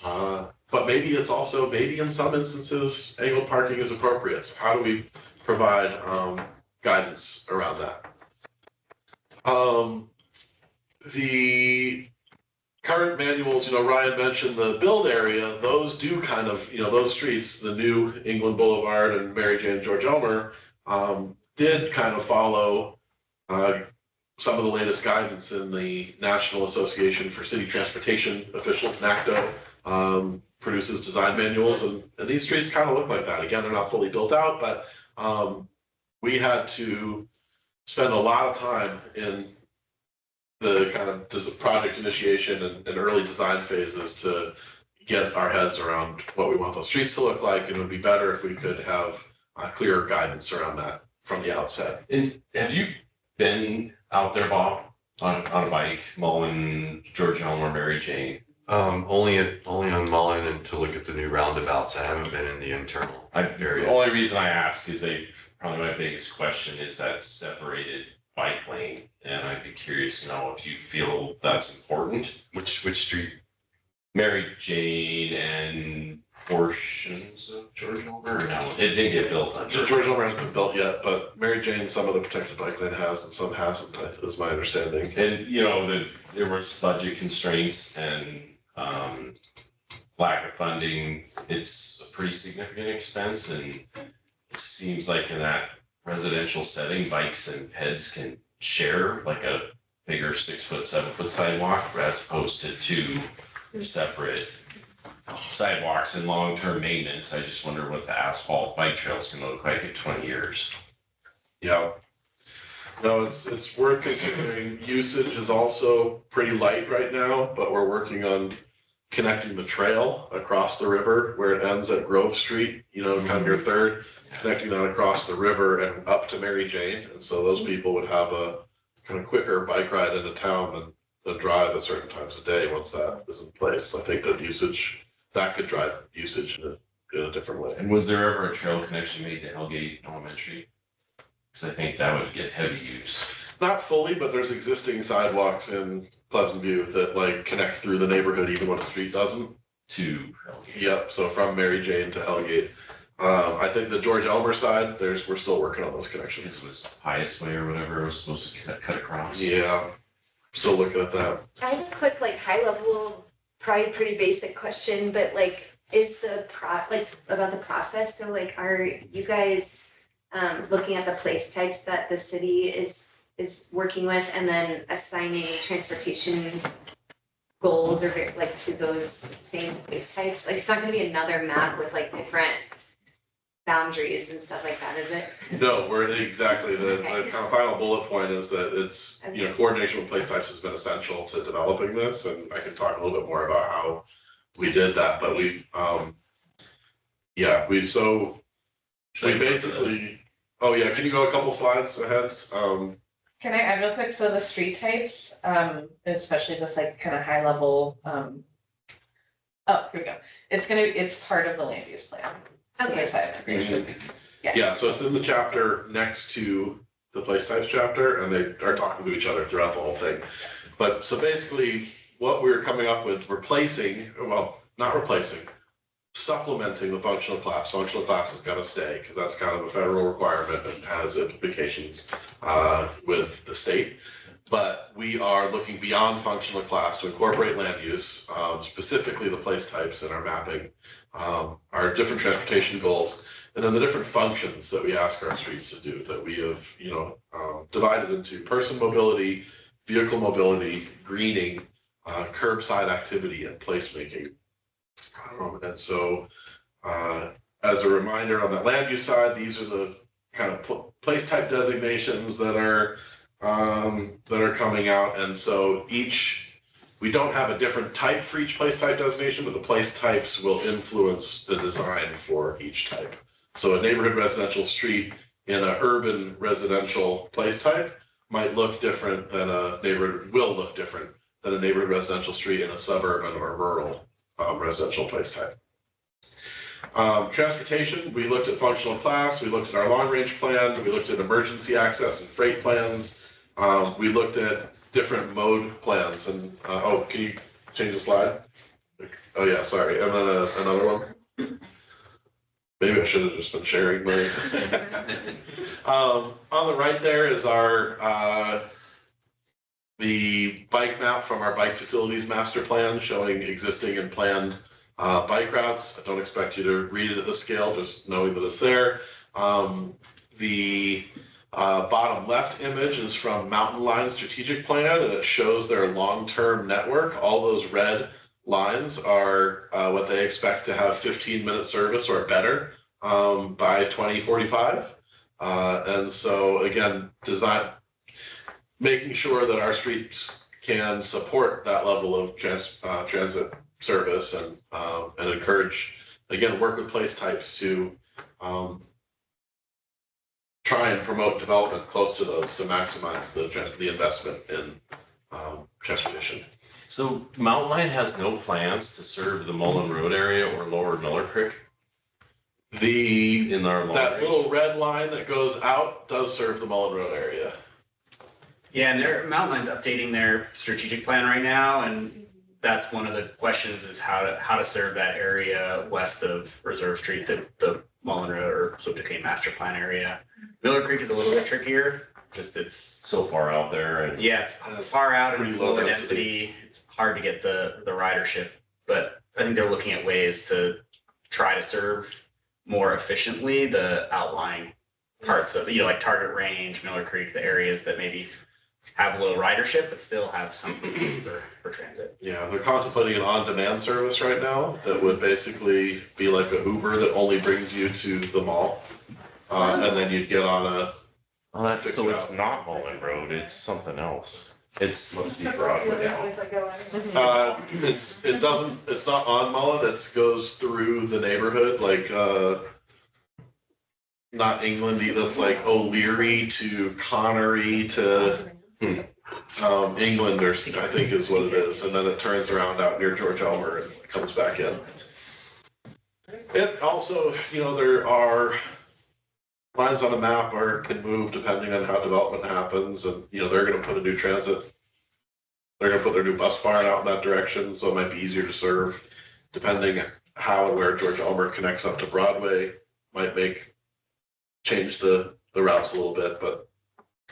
S8: but maybe in some instances, angled parking is appropriate. So how do we provide guidance around that? The current manuals, Ryan mentioned the build area, those do kind of, those streets, the new England Boulevard and Mary Jane and George Elmer, did kind of follow some of the latest guidance in the National Association for City Transportation Officials, NACTO, produces design manuals, and these streets kind of look like that. Again, they're not fully built out, but we had to spend a lot of time in the kind of project initiation and early design phases to get our heads around what we want those streets to look like. And it would be better if we could have clearer guidance around that from the outset.
S7: And have you been out there, Bob, on a bike, Mullen, George Elmer, Mary Jane?
S10: Only on Mullen and to look at the new roundabouts. I haven't been in the internal
S7: The
S10: areas.
S7: only reason I ask is probably my biggest question is that separated bike lane. And I'd be curious to know if you feel that's important.
S10: Which street?
S7: Mary Jane and portions of George Elmer, or no, it didn't get built on.
S8: George Elmer hasn't been built yet, but Mary Jane, some of the protected bike lane has and some hasn't, is my understanding.
S7: And, there was budget constraints and, lack of funding. It's a pretty significant expense, and it seems like in that residential setting, bikes and peds can share like a bigger 6 foot, 7 foot sidewalk as opposed to two separate sidewalks and long-term maintenance. I just wonder what the asphalt bike trails can look like in 20 years.
S8: Yeah. No, it's worth considering. Usage is also pretty light right now, but we're working on connecting the trail across the river where it ends at Grove Street, kind of your third, connecting that across the river and up to Mary Jane. And so those people would have a kind of quicker bike ride into town than drive at certain times of day once that is in place. So I think that could drive usage in a different way.
S7: And was there ever a trail connection made to Hellgate Elementary? Because I think that would get heavy use.
S8: Not fully, but there's existing sidewalks in Pleasant View that connect through the neighborhood even when the street doesn't.
S7: To Hellgate.
S8: Yep, so from Mary Jane to Hellgate. I think the George Elmer side, we're still working on those connections.
S7: This was Highest Way or whatever it was supposed to cut across.
S8: Yeah, still looking at that.
S11: I have a quick, high level, probably pretty basic question, but is the about the process? So are you guys looking at the place types that the city is working with and then assigning transportation goals or to those same place types? It's not gonna be another map with different boundaries and stuff like that, is it?
S8: No, we're exactly the kind of final bullet point is that it's, coordination with place types has been essential to developing this. And I can talk a little bit more about how we did that, but we basically, can you go a couple slides ahead?
S5: Can I add real quick? So the street types, especially this kind of high level, here we go. It's part of the land use plan. So
S11: Okay.
S5: there's that information.
S8: Yeah, so it's in the chapter next to the place types chapter, and they are talking to each other throughout the whole thing. But so basically, what we're coming up with, supplementing the functional class. Functional class is gonna stay, because that's kind of a federal requirement and has implications with the state. But we are looking beyond functional class to incorporate land use, specifically the place types in our mapping, our different transportation goals, and then the different functions that we ask our streets to do that we have, divided into person mobility, vehicle mobility, greening, curbside activity, and placemaking. And so, as a reminder on that land use side, these are the kind of place type designations that are coming out. And so we don't have a different type for each place type designation, but the place types will influence the design for each type. So a neighborhood residential street in an urban residential place type might look different than will look different than a neighborhood residential street in a suburban or rural residential place type. Transportation, we looked at functional class, we looked at our long range plan, we looked at emergency access and freight plans. We looked at different mode plans and, can you change the slide? Oh yeah, sorry, and then another one. Maybe I should have just been sharing my. On the right there is the bike map from our bike facilities master plan showing existing and planned bike routes. I don't expect you to read it at this scale, just knowing that it's there. The bottom left image is from Mountain Line Strategic Plan, and it shows their long-term network. All those red lines are what they expect to have 15-minute service or better by 2045. And so again, making sure that our streets can support that level of transit service and encourage, again, work with place types to try and promote development close to those to maximize the investment in transportation.
S7: So Mountain Line has no plans to serve the Mullen Road area or Lower Miller Creek in our long
S8: That
S7: range?
S8: little red line that goes out does serve the Mullen Road area.
S6: Yeah, and Mountain Line's updating their strategic plan right now, and that's one of the questions is how to serve that area west of Reserve Street, the Mullen Road or Duquesne Master Plan area. Miller Creek is a little bit trickier, just it's
S7: So far out there and.
S6: yeah, it's far out and it's
S8: pretty low
S6: low
S8: density.
S6: density. It's hard to get the ridership, but I think they're looking at ways to try to serve more efficiently the outlying parts of, like Target Range, Miller Creek, the areas that maybe have low ridership, but still have something for transit.
S8: Yeah, they're contemplating an on-demand service right now that would basically be like a Uber that only brings you to the mall. And then you'd get on a,
S7: Oh, that's, so it's not Mullen Road, it's something else. It's, must be Broadway.
S8: it's not on Mullen, it goes through the neighborhood, like, not Englandy, that's like O'Leary to Connery to, England, or I think is what it is, and then it turns around out near George Elmer and comes back in. It also, there are lines on a map can move depending on how development happens, and, they're gonna put a new transit. They're gonna put their new bus barn out in that direction, so it might be easier to serve, depending how and where George Elmer connects up to Broadway, might change the routes a little bit, but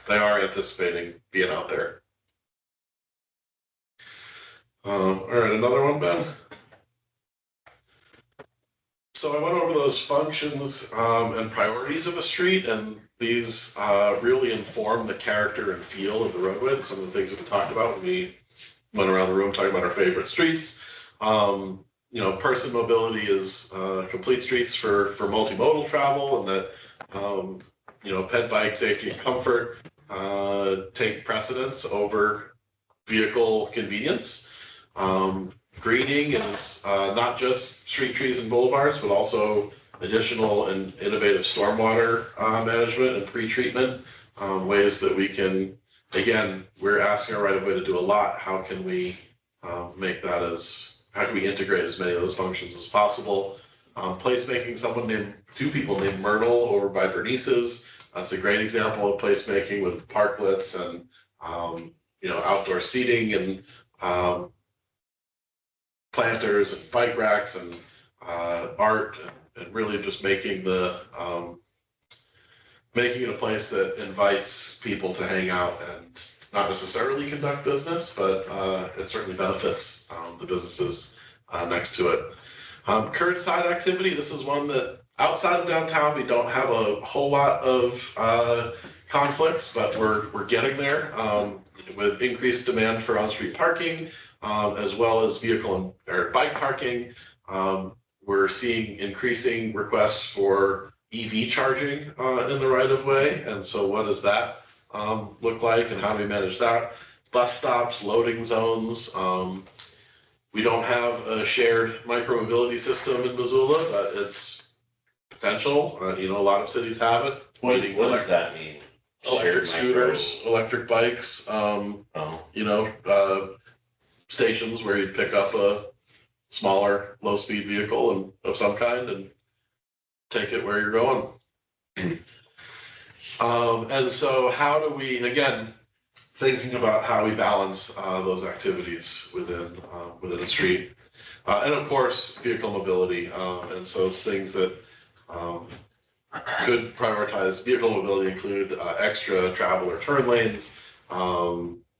S8: they are anticipating being out there. All right, another one, Ben. So I went over those functions and priorities of a street, and these really inform the character and feel of the roadway. Some of the things that we talked about when we went around the room talking about our favorite streets. Person mobility is complete streets for multimodal travel, and that ped bike safety and comfort take precedence over vehicle convenience. Greening is not just street trees and boulevards, but also additional and innovative stormwater management and pre-treatment, ways that we can, again, we're asking our right-of-way to do a lot. How can we make that how can we integrate as many of those functions as possible? Placemaking, two people named Myrtle over by Bernice's. That's a great example of placemaking with parklets and, outdoor seating and planters and bike racks and art, and really just making it a place that invites people to hang out and not necessarily conduct business, but it certainly benefits the businesses next to it. Curbside activity, this is one that outside of downtown, we don't have a whole lot of conflicts, but we're getting there with increased demand for on-street parking, as well as vehicle or bike parking. We're seeing increasing requests for EV charging in the right of way. And so what does that look like, and how do we manage that? Bus stops, loading zones. We don't have a shared micromobility system in Missoula, but it's potential. A lot of cities have it.
S7: What does that mean?
S8: Electric
S7: Shared
S8: scooters, electric bikes, stations where you'd pick up a smaller, low-speed vehicle of some kind and take it where you're going. And so how do we, again, thinking about how we balance those activities within a street. And of course, vehicle mobility. And so it's things that could prioritize vehicle mobility include extra travel or turn lanes,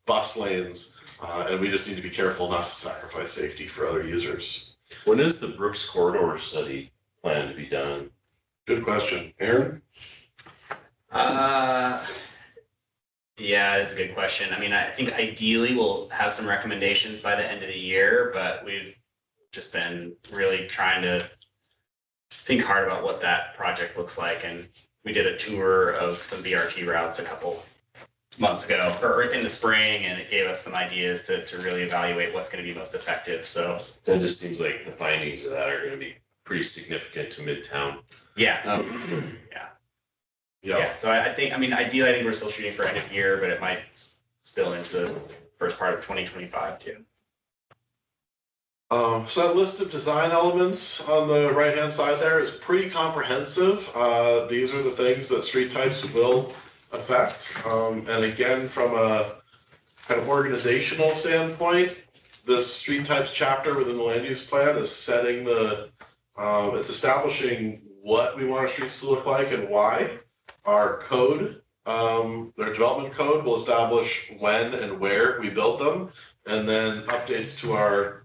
S8: bus lanes, and we just need to be careful not to sacrifice safety for other users.
S7: When is the Brooks Corridor study planned to be done?
S8: Good question. Aaron?
S6: Yeah, that's a good question. I mean, I think ideally we'll have some recommendations by the end of the year, but we've just been really trying to think hard about what that project looks like. And we did a tour of some BRT routes a couple months ago, or in the spring, and it gave us some ideas to really evaluate what's gonna be most effective, so.
S7: That just seems like the findings of that are gonna be pretty significant to Midtown.
S6: Yeah, yeah, so I think, I mean, ideally, I think we're still shooting for end of year, but it might spill into the first part of 2025 too.
S8: So that list of design elements on the right-hand side there is pretty comprehensive. These are the things that street types will affect. And again, from a kind of organizational standpoint, this street types chapter within the land use plan is setting it's establishing what we want our streets to look like and why. Our code, their development code will establish when and where we build them, and then updates to our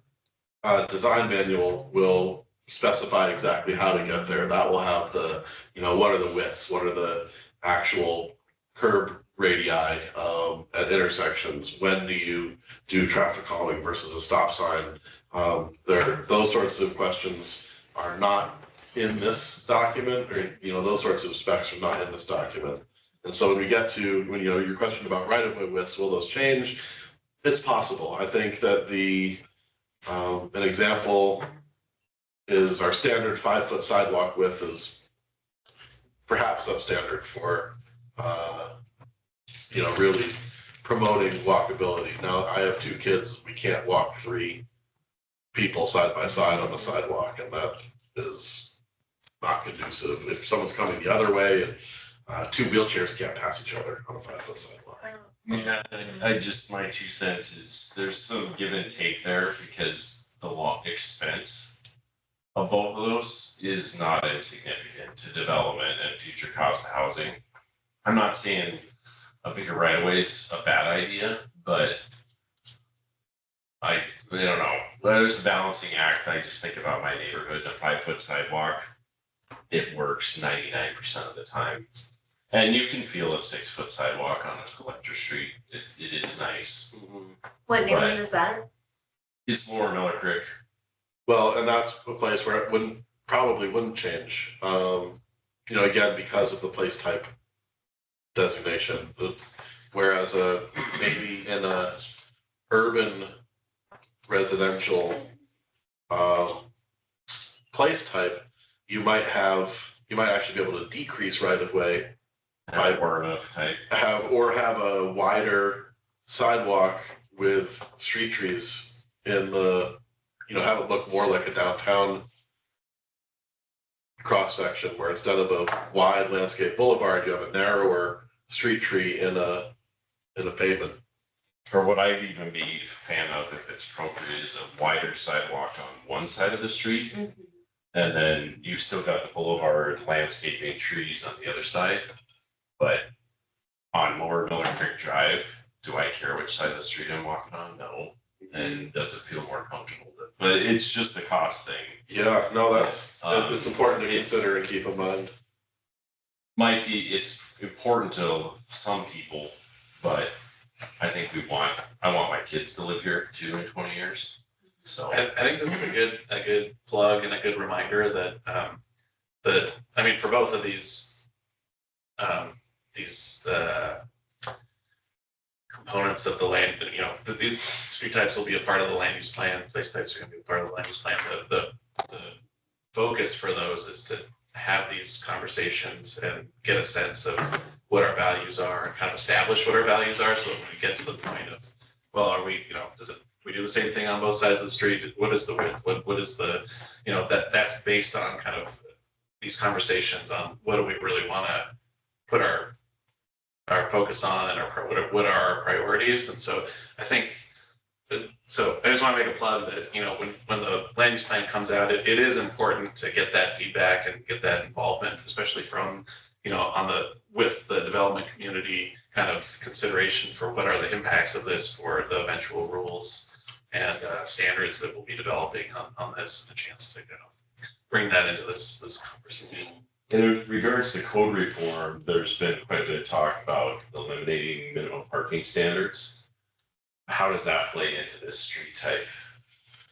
S8: design manual will specify exactly how to get there. That will have what are the widths, what are the actual curb radii at intersections, when do you do traffic calming versus a stop sign. Those sorts of questions are not in this document, or those sorts of specs are not in this document. And so when we get to your question about right-of-way widths, will those change? It's possible. I think that an example is our standard 5-foot sidewalk width is perhaps substandard for, really promoting walkability. Now, I have 2 kids, we can't walk 3 people side by side on the sidewalk, and that is not conducive. If someone's coming the other way, and 2 wheelchairs can't pass each other on a 5-foot sidewalk.
S7: Yeah, my 2 cents is there's some give and take there because the expense of both of those is not insignificant to development and future cost of housing. I'm not saying a bigger right of way is a bad idea, but I don't know. There's a balancing act. I just think about my neighborhood, a 5-foot sidewalk. It works 99% of the time. And you can feel a 6-foot sidewalk on a collector street. It is nice.
S11: What neighborhood is that?
S7: It's Lower Miller Creek.
S8: Well, and that's a place where it probably wouldn't change. Again, because of the place type designation. Whereas maybe in a urban residential place type, you might actually be able to decrease right of way by have a wider sidewalk with street trees in the, have it look more like a downtown cross section where instead of a wide landscape boulevard, you have a narrower street tree in a pavement.
S7: Or what I'd even be a fan of, if it's appropriate, is a wider sidewalk on one side of the street. Mm-hmm. And then you've still got the boulevard, landscaping, trees on the other side. But on Lower Miller Creek Drive, do I care which side of the street I'm walking on? No. And does it feel more comfortable? But it's just a cost thing.
S8: Yeah, no, it's important to consider and keep in mind.
S7: It's important to some people, but I think I want my kids to live here too in 20 years. So
S1: I think this is a good plug and a good reminder that for both of these components of the land, these street types will be a part of the land use plan, place types are going to be a part of the land use plan. The focus for those is to have these conversations and get a sense of what our values are and kind of establish what our values are, so that when we get to the point of, well, are we, we do the same thing on both sides of the street? What is the width? What is the, that's based on kind of these conversations on what do we really want to put our focus on, and what are our priorities. And so I think, so I just want to make a plug that, when the land use plan comes out, it is important to get that feedback and get that involvement, especially from, with the development community kind of consideration for what are the impacts of this for the eventual rules and standards that we'll be developing on this, and a chance to bring that into this conversation.
S7: In regards to code reform, there's been quite a bit of talk about eliminating minimum parking standards. How does that play into this street type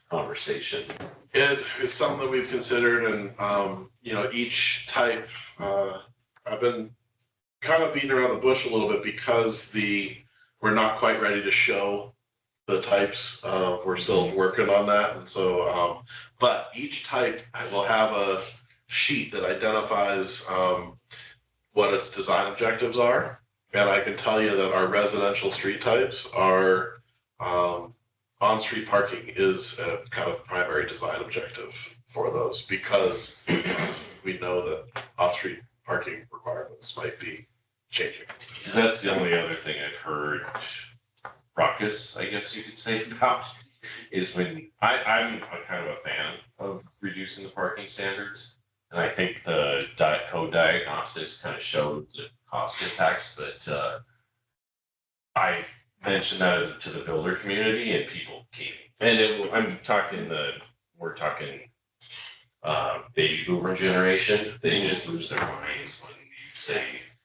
S7: conversation?
S8: It is something that we've considered, and each type, I've been kind of beating around the bush a little bit because we're not quite ready to show the types. We're still working on that. And so, but each type will have a sheet that identifies what its design objectives are. And I can tell you that our residential street types are on-street parking is a kind of primary design objective for those because we know that off-street parking requirements might be changing.
S7: That's the only other thing I've heard ruckus, I guess you could say, about, is when I'm a kind of a fan of reducing the parking standards. And I think the code diagnostics kind of showed the cost impacts, but I mentioned that to the builder community and people came. And we're talking baby boomer generation. They just lose their minds when you say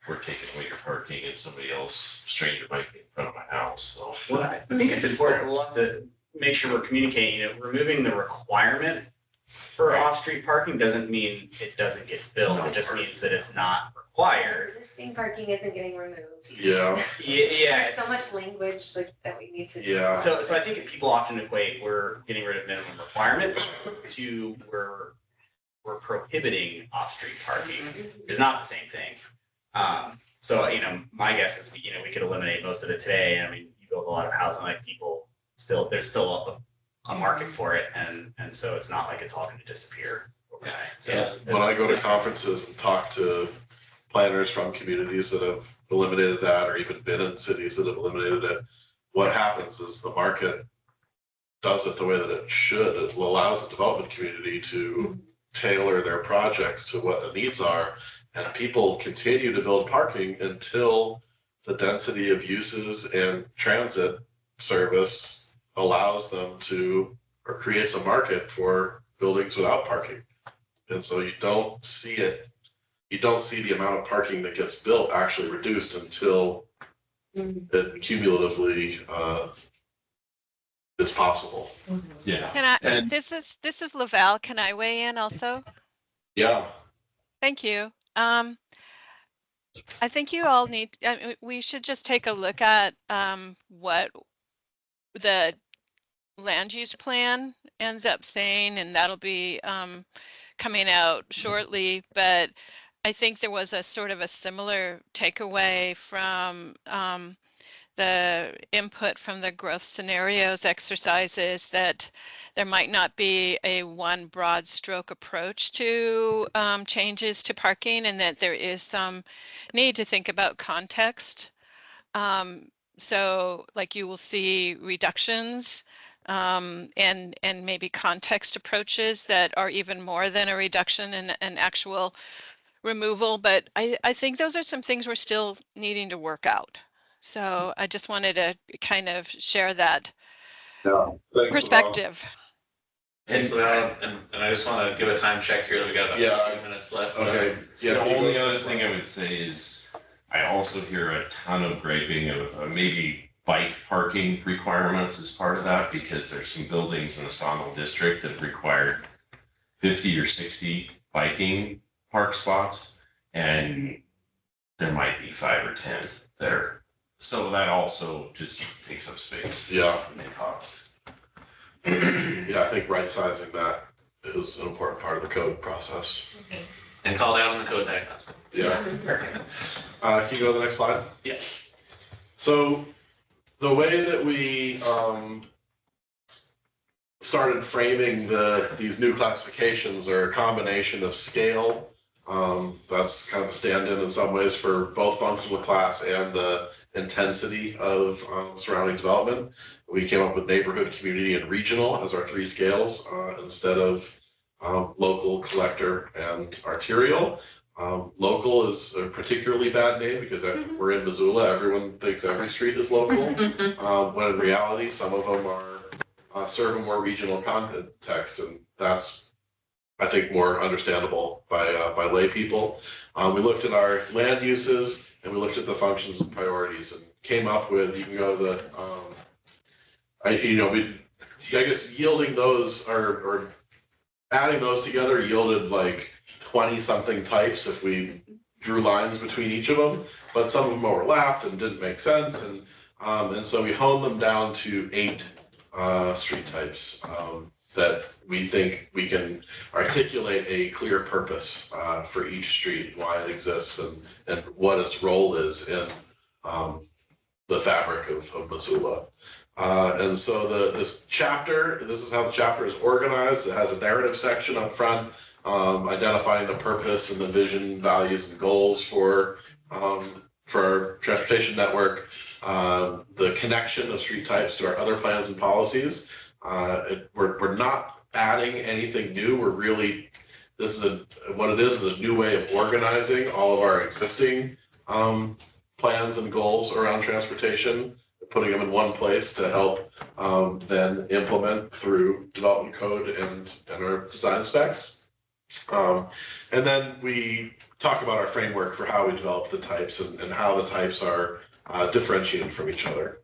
S7: we're taking away your parking and somebody else, stranger might be in front of my house, so.
S6: Well, I think it's important, we'll have to make sure we're communicating, removing the requirement for off-street parking doesn't mean it doesn't get built, it just means that it's not required.
S11: Existing parking isn't getting removed.
S8: Yeah.
S6: Yeah.
S11: There's so much language like that we need to.
S8: Yeah.
S6: So I think people often equate we're getting rid of minimum requirement to we're prohibiting off-street parking. It's not the same thing. So, my guess is, we could eliminate most of it today. I mean, you build a lot of housing, like there's still a market for it. And so it's not like it's all going to disappear overnight. So
S8: When I go to conferences and talk to planners from communities that have eliminated that, or even been in cities that have eliminated it, what happens is the market does it the way that it should. It allows the development community to tailor their projects to what the needs are. And people continue to build parking until the density of uses and transit service allows them to, or creates a market for buildings without parking. And so you don't see the amount of parking that gets built actually reduced until it cumulatively is possible.
S7: Yeah.
S13: Can I,
S7: And-
S13: this is Laval. Can I weigh in also?
S8: Yeah.
S13: Thank you. I think you all we should just take a look at what the land use plan ends up saying, and that'll be coming out shortly. But I think there was a sort of a similar takeaway from the input from the growth scenarios exercises, that there might not be a one broad stroke approach to changes to parking, and that there is some need to think about context. So like you will see reductions and maybe context approaches that are even more than a reduction in an actual removal. But I think those are some things we're still needing to work out. So I just wanted to kind of share that perspective.
S1: Thanks, Val, and I just want to give a time check here that we got about
S8: Yeah.
S1: 15 minutes left.
S8: Okay. Yeah.
S7: The only other thing I would say is I also hear a ton of griping of maybe bike parking requirements as part of that, because there's some buildings in the Sawmill district that require 50 or 60 biking park spots, and there might be 5 or 10 there. So that also just takes up space.
S8: Yeah.
S7: And cost.
S8: Yeah, I think right sizing that is an important part of the code process.
S1: And called out on the code diagnostic.
S8: Yeah. Can you go to the next slide?
S1: Yeah.
S8: So the way that we started framing these new classifications are a combination of scale. That's kind of a stand-in some ways for both functional class and the intensity of surrounding development. We came up with neighborhood, community, and regional as our 3 scales instead of local, collector, and arterial. Local is a particularly bad name because we're in Missoula. Everyone thinks every street is local. When in reality, some of them are serve a more regional context, and that's, I think, more understandable by lay people. We looked at our land uses and we looked at the functions and priorities and came up with, you can go to the, I guess yielding those or adding those together yielded like 20 something types if we drew lines between each of them, but some of them overlapped and didn't make sense, and so we honed them down to 8 street types that we think we can articulate a clear purpose for each street, why it exists, and what its role is in the fabric of Missoula. And so this is how the chapter is organized. It has a narrative section up front, identifying the purpose and the vision, values, and goals for our transportation network, the connection of street types to our other plans and policies. We're not adding anything new. What it is a new way of organizing all of our existing plans and goals around transportation, putting them in one place to help then implement through development code and our design specs. And then we talk about our framework for how we develop the types and how the types are differentiated from each other.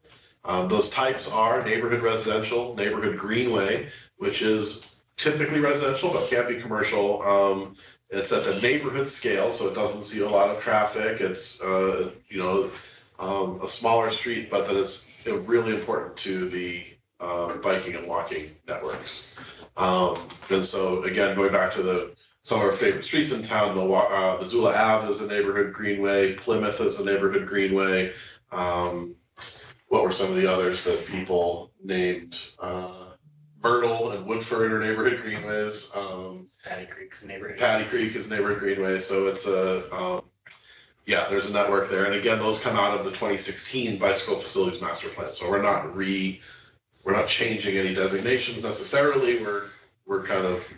S8: Those types are neighborhood residential, neighborhood greenway, which is typically residential but can be commercial. It's at the neighborhood scale, so it doesn't see a lot of traffic. It's a smaller street, but that it's really important to the biking and walking networks. And so again, going back to some of our favorite streets in town, Missoula Ave is a neighborhood greenway, Plymouth is a neighborhood greenway. What were some of the others that people named? Myrtle and Woodford are neighborhood greenways.
S6: Patty Creek's neighborhood.
S8: Patty Creek is neighborhood greenway, so it's there's a network there. And again, those come out of the 2016 bicycle facilities master plan. So we're not changing any designations necessarily. We're kind of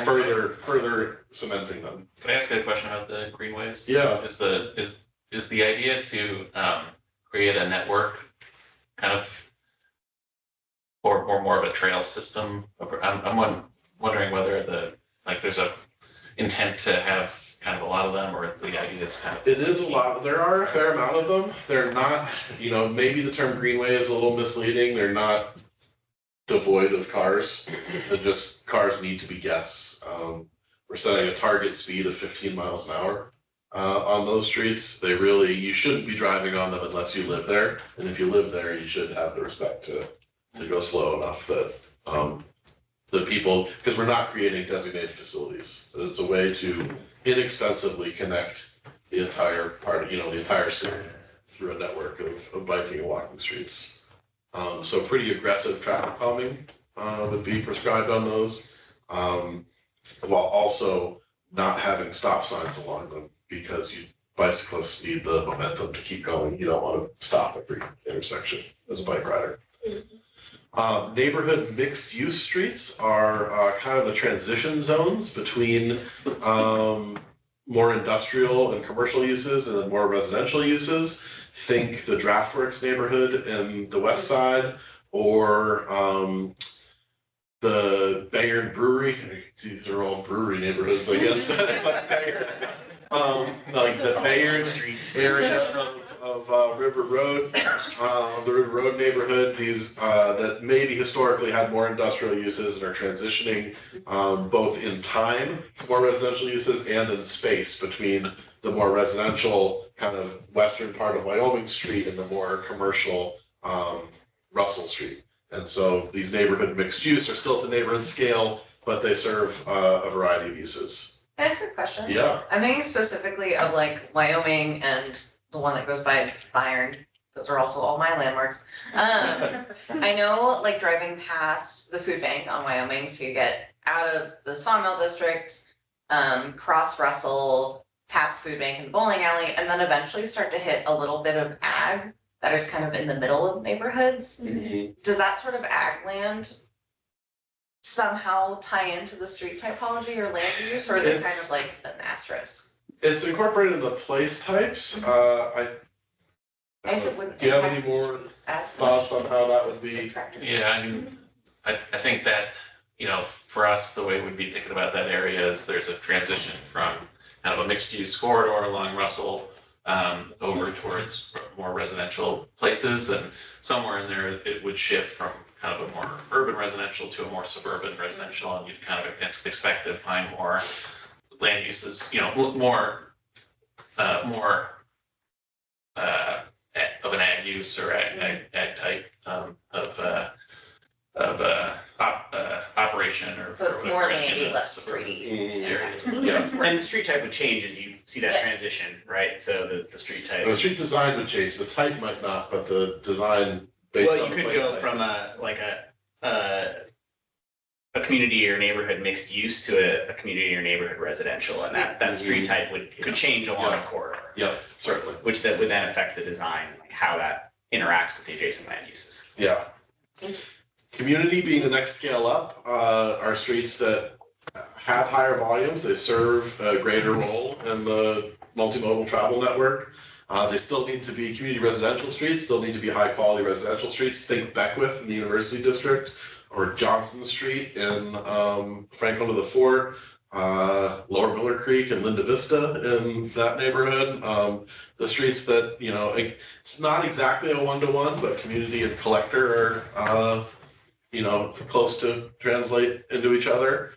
S8: further cementing them.
S1: Can I ask a question about the greenways?
S8: Yeah.
S1: Is the idea to create a network kind of or more of a trail system? I'm wondering whether there's a intent to have kind of a lot of them, or if the idea is kind of.
S8: It is a lot. There are a fair amount of them. They're not, maybe the term greenway is a little misleading. They're not devoid of cars. Cars need to be guests. We're setting a target speed of 15 miles an hour on those streets. You shouldn't be driving on them unless you live there. And if you live there, you should have the respect to go slow enough that the people, because we're not creating designated facilities. It's a way to inexpensively connect the entire the entire city through a network of biking and walking streets. So pretty aggressive traffic calming would be prescribed on those, while also not having stop signs along them, because bicyclists need the momentum to keep going. You don't want to stop at every intersection as a bike rider. Neighborhood mixed use streets are kind of the transition zones between more industrial and commercial uses and then more residential uses. Think the Draftworks neighborhood in the west side, or the Bayern Brewery. These are all brewery neighborhoods, I guess. Like the Bayern area of River Road, the River Road neighborhood. These that maybe historically had more industrial uses and are transitioning both in time to more residential uses and in space between the more residential kind of western part of Wyoming Street and the more commercial Russell Street. And so these neighborhood mixed use are still at the neighborhood scale, but they serve a variety of uses.
S9: Can I ask a question?
S8: Yeah.
S9: I'm thinking specifically of like Wyoming and the one that goes by Byron. Those are also all my landmarks. I know, like driving past the food bank on Wyoming, so you get out of the sawmill district, cross Russell, past food bank and the bowling alley, and then eventually start to hit a little bit of ag that is kind of in the middle of neighborhoods.
S8: Mm-hmm.
S9: Does that sort of ag land somehow tie into the street typology or land use, or is it kind of like an asterisk?
S8: It's incorporated in the place types.
S9: I guess it wouldn't.
S8: Do you have any more thoughts on how that would be?
S1: Yeah, I mean, I think that, for us, the way we'd be thinking about that area is there's a transition from kind of a mixed use corridor along Russell over towards more residential places, and somewhere in there it would shift from kind of a more urban residential to a more suburban residential, and you'd kind of expect to find more land uses, more more of an ag use or ag type operation or.
S9: So it's more landy,
S1: maintenance.
S9: less streety.
S8: Yeah.
S6: And the street type would change as you see that transition, right? So the street type.
S8: The street design would change, the type might not, but the design based on.
S6: Well, you
S8: the
S6: could
S8: place
S6: go
S8: type.
S6: from a community or neighborhood mixed use to a community or neighborhood residential, and that street type could change along a corridor.
S8: Yep, certainly,
S6: Which that would then affect the design, like how that interacts with the adjacent land uses.
S8: yeah. Community being the next scale up, are streets that have higher volumes, they serve a greater role in the multimodal travel network. They still need to be community residential streets, still need to be high quality residential streets. Think Beckwith in the University District, or Johnson Street in Franklin to the Fort, Lower Miller Creek and Linda Vista in that neighborhood. The streets that, you know, it's not exactly a one-to-one, but community and collector are, you know, close to translate into each other.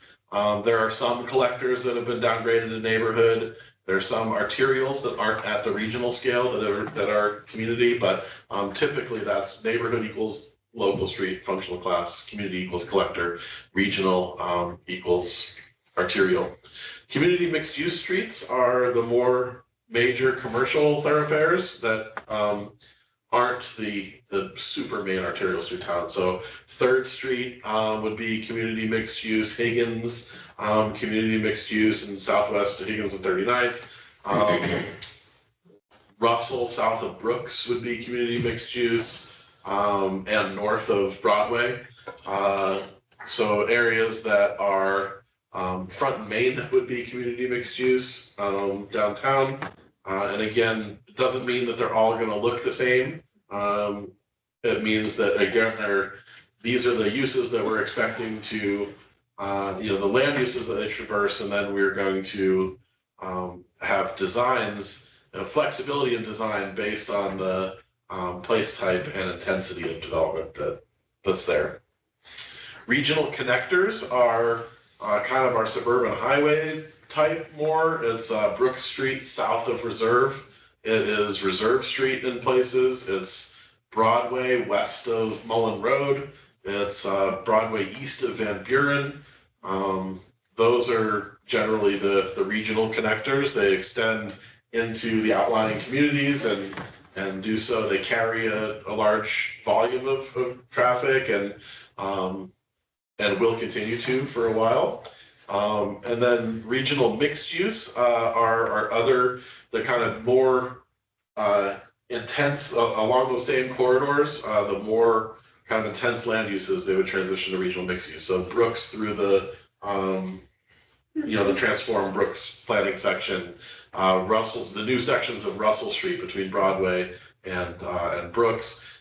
S8: There are some collectors that have been downgraded to neighborhood. There are some arterials that aren't at the regional scale that are community, but typically that's neighborhood equals local street, functional class, community equals collector, regional equals arterial. Community mixed use streets are the more major commercial thoroughfares that aren't the super main arterial street town. So 3rd Street would be community mixed use, Higgins, community mixed use in southwest to Higgins and 39th. Russell, south of Brooks would be community mixed use, and north of Broadway. So areas that are Front and Main would be community mixed use downtown. And again, it doesn't mean that they're all gonna look the same. It means that, again, these are the uses that we're expecting to, you know, the land uses that they traverse, and then we're going to have designs, flexibility in design based on the place type and intensity of development that's there. Regional connectors are kind of our suburban highway type more. It's Brooks Street south of Reserve. It is Reserve Street in places. It's Broadway west of Mullen Road. It's Broadway east of Van Buren. Those are generally the regional connectors. They extend into the outlying communities and do so. They carry a large volume of traffic and will continue to for a while. And then regional mixed use are other, the kind of more intense along those same corridors, the more kind of intense land uses they would transition to regional mixed use. So Brooks through the you know, the transformed Brooks planning section, Russell's, the new sections of Russell Street between Broadway and Brooks,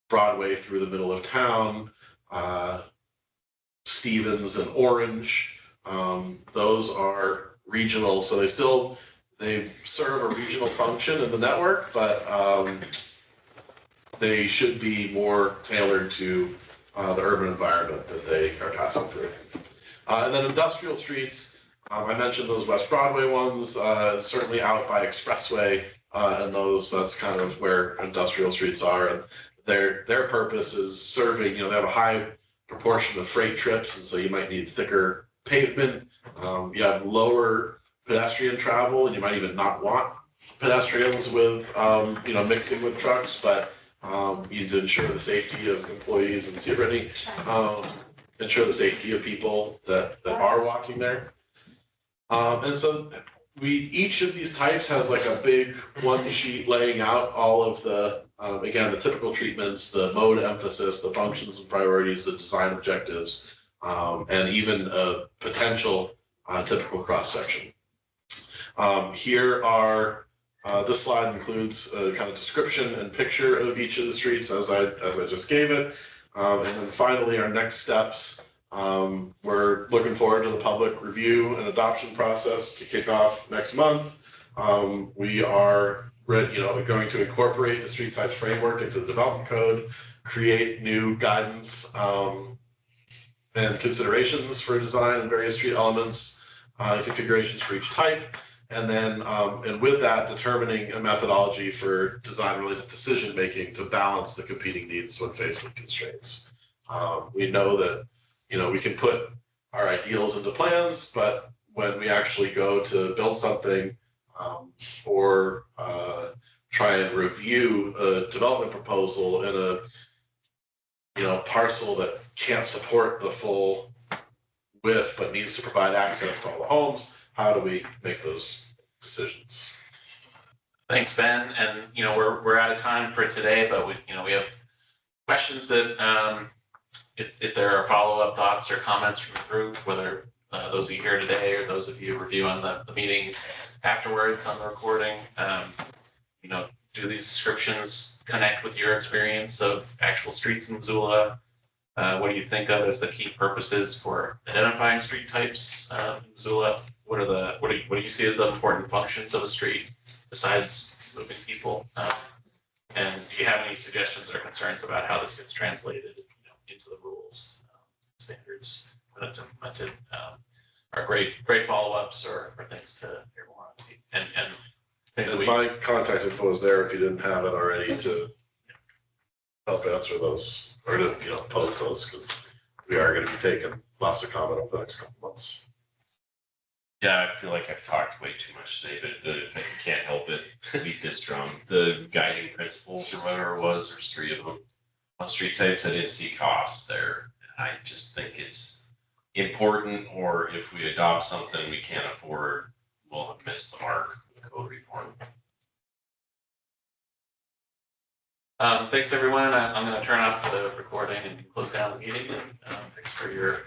S8: Broadway through the middle of town, Stevens and Orange, those are regional, so they serve a regional function in the network, but they should be more tailored to the urban environment that they are passing through. And then industrial streets, I mentioned those West Broadway ones, certainly out by Expressway, and that's kind of where industrial streets are. And their purpose is serving, you know, they have a high proportion of freight trips, and so you might need thicker pavement. You have lower pedestrian travel, and you might even not want pedestrians with, you know, mixing with trucks, but you need to ensure the safety of employees and see Brittany, ensure the safety of people that are walking there. And so each of these types has like a big one sheet laying out all of the, again, the typical treatments, the mode emphasis, the functions and priorities, the design objectives, and even a potential typical cross section. Here are, this slide includes a kind of description and picture of each of the streets as I just gave it. And then finally, our next steps, we're looking forward to the public review and adoption process to kick off next month. We are going to incorporate the street types framework into the development code, create new guidance and considerations for design and various street elements, configurations for each type. And then, and with that, determining a methodology for design-related decision-making to balance the competing needs when faced with constraints. We know that, you know, we can put our ideals into plans, but when we actually go to build something, or try and review a development proposal in a, you know, parcel that can't support the full width, but needs to provide access to all the homes, how do we make those decisions?
S1: Thanks, Ben. And, you know, we're out of time for today, but we have questions that, if there are follow-up thoughts or comments from the group, whether those of you here today or those of you reviewing the meeting afterwards on the recording, you know, do these descriptions connect with your experience of actual streets in Missoula? What do you think of as the key purposes for identifying street types in Missoula? What do you see as the important functions of a street besides moving people? And do you have any suggestions or concerns about how this gets translated, you know, into the rules, standards when it's implemented? Are great follow-ups or things to hear more on? And things that we.
S8: My contact info is there if you didn't have it already to help answer those or to, you know, pose those, because we are going to be taking lots of comment over the next couple months.
S7: Yeah, I feel like I've talked way too much today, but I can't help it, beat this drum. The guiding principles or whatever it was, there's 3 of them on street types. I didn't see cost there. I just think it's important, or if we adopt something we can't afford, we'll have missed the mark with code reform.
S1: Thanks, everyone. I'm going to turn off the recording and close down the meeting. And thanks for your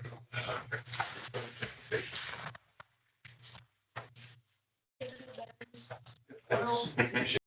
S12: Well,